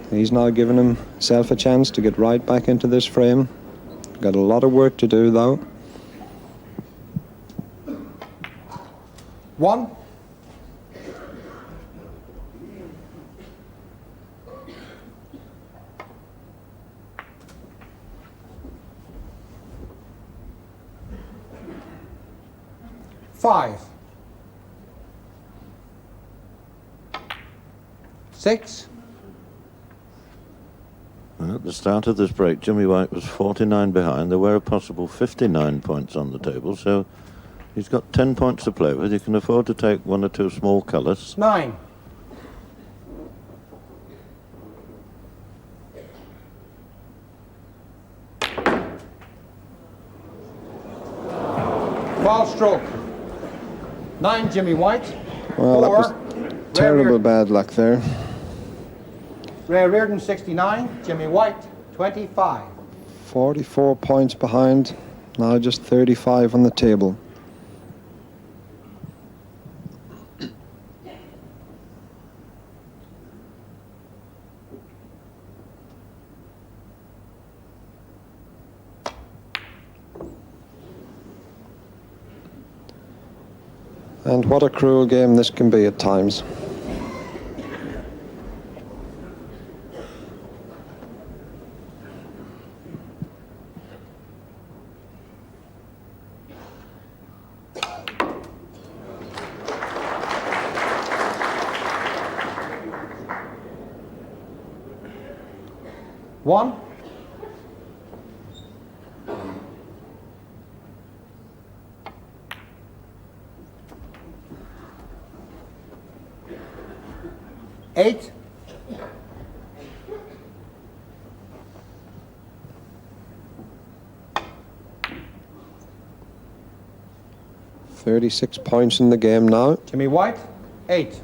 He's now given himself a chance to get right back into this frame. Got a lot of work to do though. 1. Five. 6. And at the start of this break, Jimmy White was 49 behind. There were a possible 59 points on the table, so he's got 10 points to play with. He can afford to take 1 or 2 small colours. 9. Ball stroke. 9 Jimmy White. Well, 4 that was terrible bad luck there. Ray Reardon 69, Jimmy White 25. 44 points behind, now just 35 on the table. And what a cruel game this can be at times. One. Eight. 36 points in the game now, Jimmy White 8.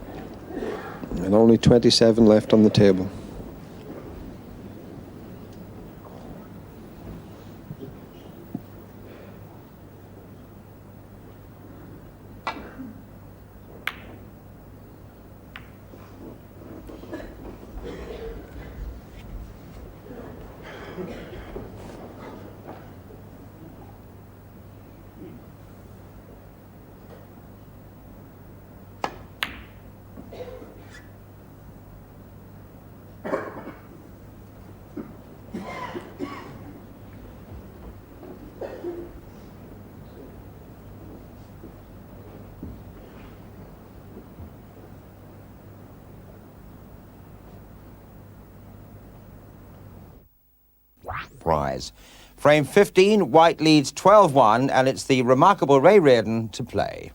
and only 27 left on the table. prize. Frame 15, White leads 12-1, and it's the remarkable Ray Reardon to play.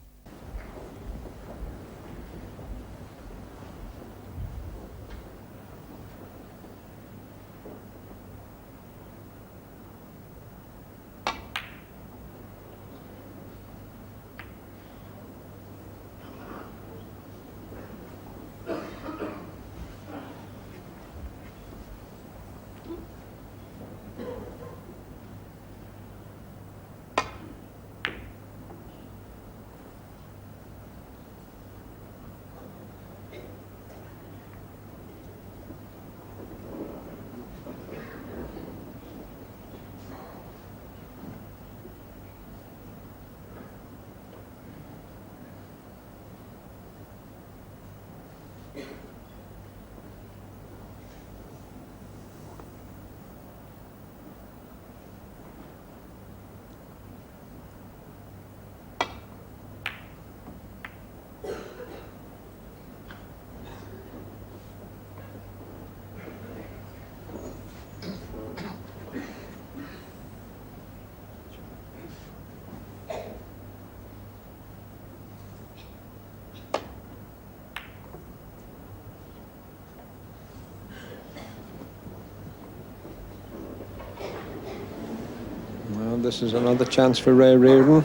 Well, this is another chance for Ray Reardon.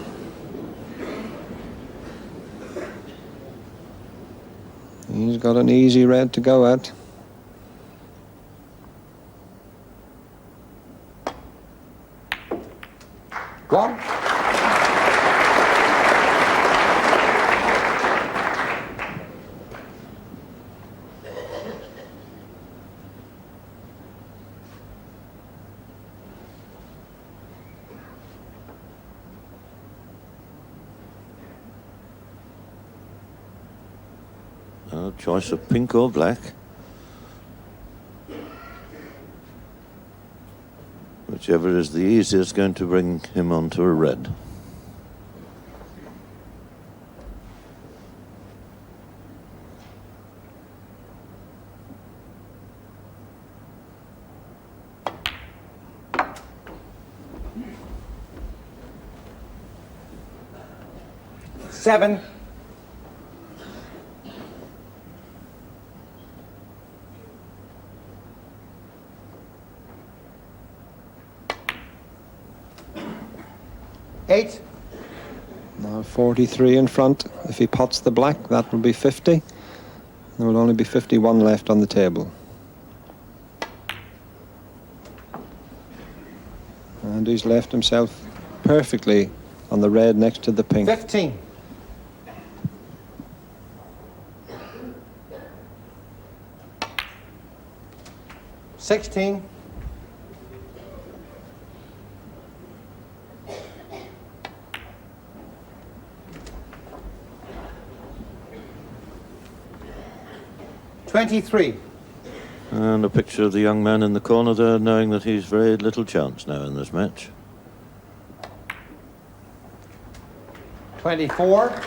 He's got an easy red to go at. One. Choice of pink or black. Whichever is the easiest going to bring him onto a red. Seven. Eight. Now 43 in front. If he pots the black, that will be 50. There will only be 51 left on the table. And he's left himself perfectly on the red next to the pink. 15. $16. $23. And a picture of the young man in the corner there, knowing that he's very little chance now in this match. 24.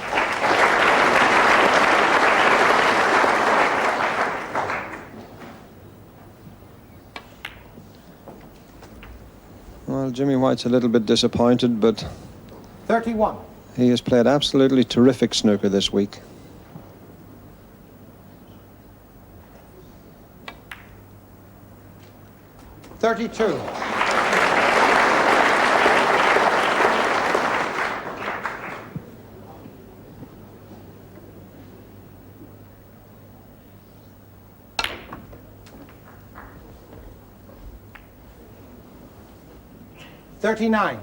Well, Jimmy White's a little bit disappointed, but 31. he has played absolutely terrific snooker this week. $32. $39.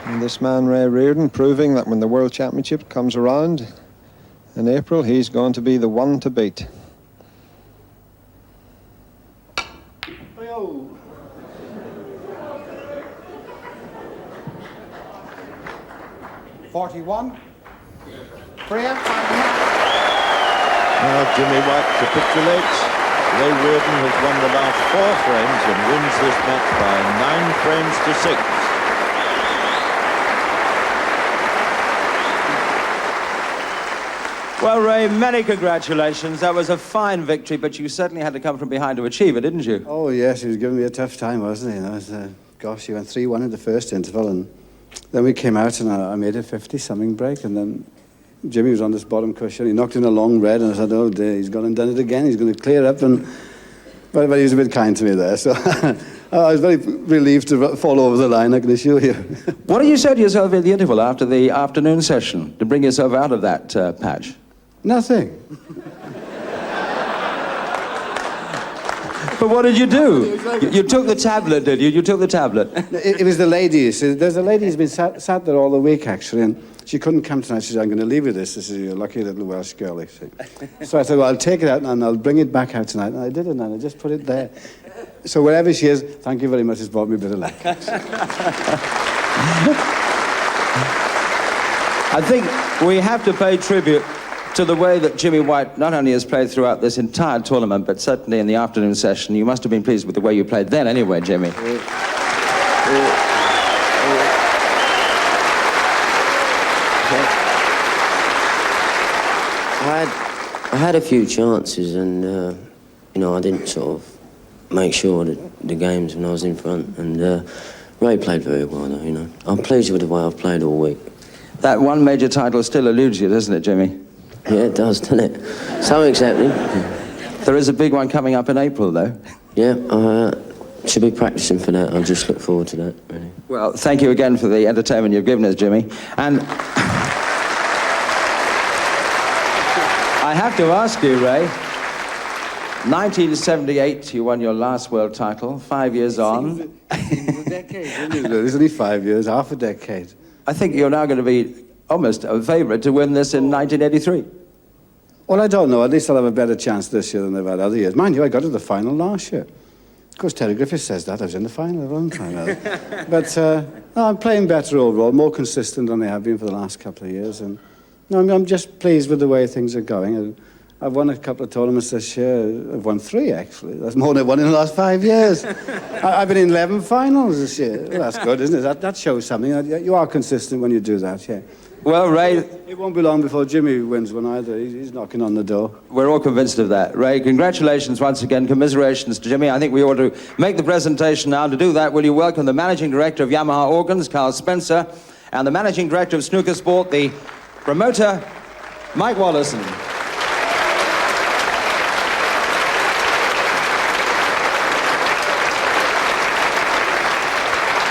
And this man, Ray Reardon, proving that when the World Championship comes around in April, he's going to be the one to beat. $41. Now Jimmy White capitulates. Ray Reardon has won the last 4 frames and wins this match by 9 frames to 6. Well, Ray, many congratulations. That was a fine victory, but you certainly had to come from behind to achieve it, didn't you? Oh, yes, he was giving me a tough time, wasn't he? You know, gosh, he went 3-1 in the first interval, and then we came out and I made a 50-something break, and then Jimmy was on this bottom cushion. He knocked in a long red, and I said, oh, dear, he's gone and done it again. He's going to clear up, but he was a bit kind to me there, so I was very relieved to fall over the line, I can assure you. What did you say to yourself in the interval after the afternoon session to bring yourself out of that patch? Nothing. But what did you do? You took the tablet, did you? You took the tablet. It was the lady. See, there's a lady who's been sat there all the week, actually, and she couldn't come tonight. She said, I'm going to leave you this. This is your lucky little Welsh girl, you see. So I said, well, I'll take it out and I'll bring it back out tonight. And I did it, and I just put it there. So wherever she is, thank you very much. It's brought me a bit of luck. I think we have to pay tribute to the way that Jimmy White not only has played throughout this entire tournament, but certainly in the afternoon session. You must have been pleased with the way you played then anyway, Jimmy. I had a few chances, and you know, I didn't sort of make sure that the games when I was in front. And Ray played very well, though. You know, I'm pleased with the way I've played all week. That one major title still eludes you, doesn't it, Jimmy? Yeah, it does, doesn't it? So accepting. There is a big one coming up in April, though. Yeah, should be practicing for that. I'll just look forward to that, really. Well, thank you again for the entertainment you've given us, Jimmy. And I have to ask you, Ray, 1978, you won your last world title, 5 years on. It was a decade, isn't it? It's only 5 years, half a decade. I think you're now going to be almost a favourite to win this in 1983. Well, I don't know. At least I'll have a better chance this year than I've had other years. Mind you, I got to the final last year. Of course, Terry Griffiths says that. I was in the final at one time. But no, I'm playing better overall, more consistent than I have been for the last couple of years. And no, I'm just pleased with the way things are going. I've won a couple of tournaments this year. I've won 3, actually. That's more than I've won in the last 5 years. I've been in 11 finals this year. Well, that's good, isn't it? That shows something. You are consistent when you do that, yeah. Well, Ray... It won't be long before Jimmy wins one either. He's knocking on the door. We're all convinced of that. Ray, congratulations once again. Commiserations to Jimmy. I think we ought to make the presentation now. To do that, will you welcome the Managing Director of Yamaha Organs, Carl Spencer, and the Managing Director of Snooker Sport, the promoter, Mike Wallison.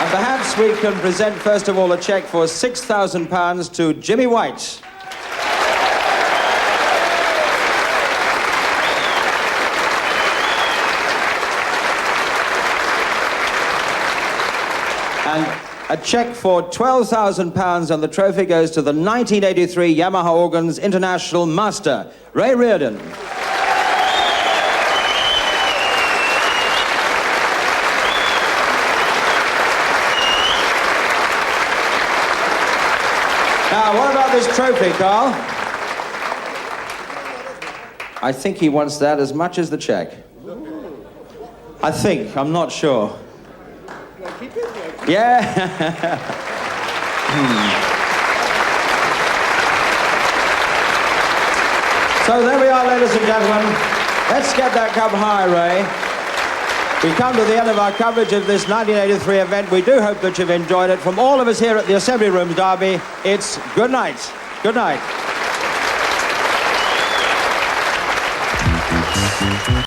And perhaps we can present, first of all, a cheque for £6,000 to Jimmy White. And a cheque for £12,000, and the trophy goes to the 1983 Yamaha Organs International Master, Ray Reardon. Now, what about this trophy, Carl? I think he wants that as much as the cheque. I think, I'm not sure. Yeah. So there we are, ladies and gentlemen. Let's get that cup high, Ray. We come to the end of our coverage of this 1983 event. We do hope that you've enjoyed it. From all of us here at the Assembly Rooms, Derby, it's good night. Good night.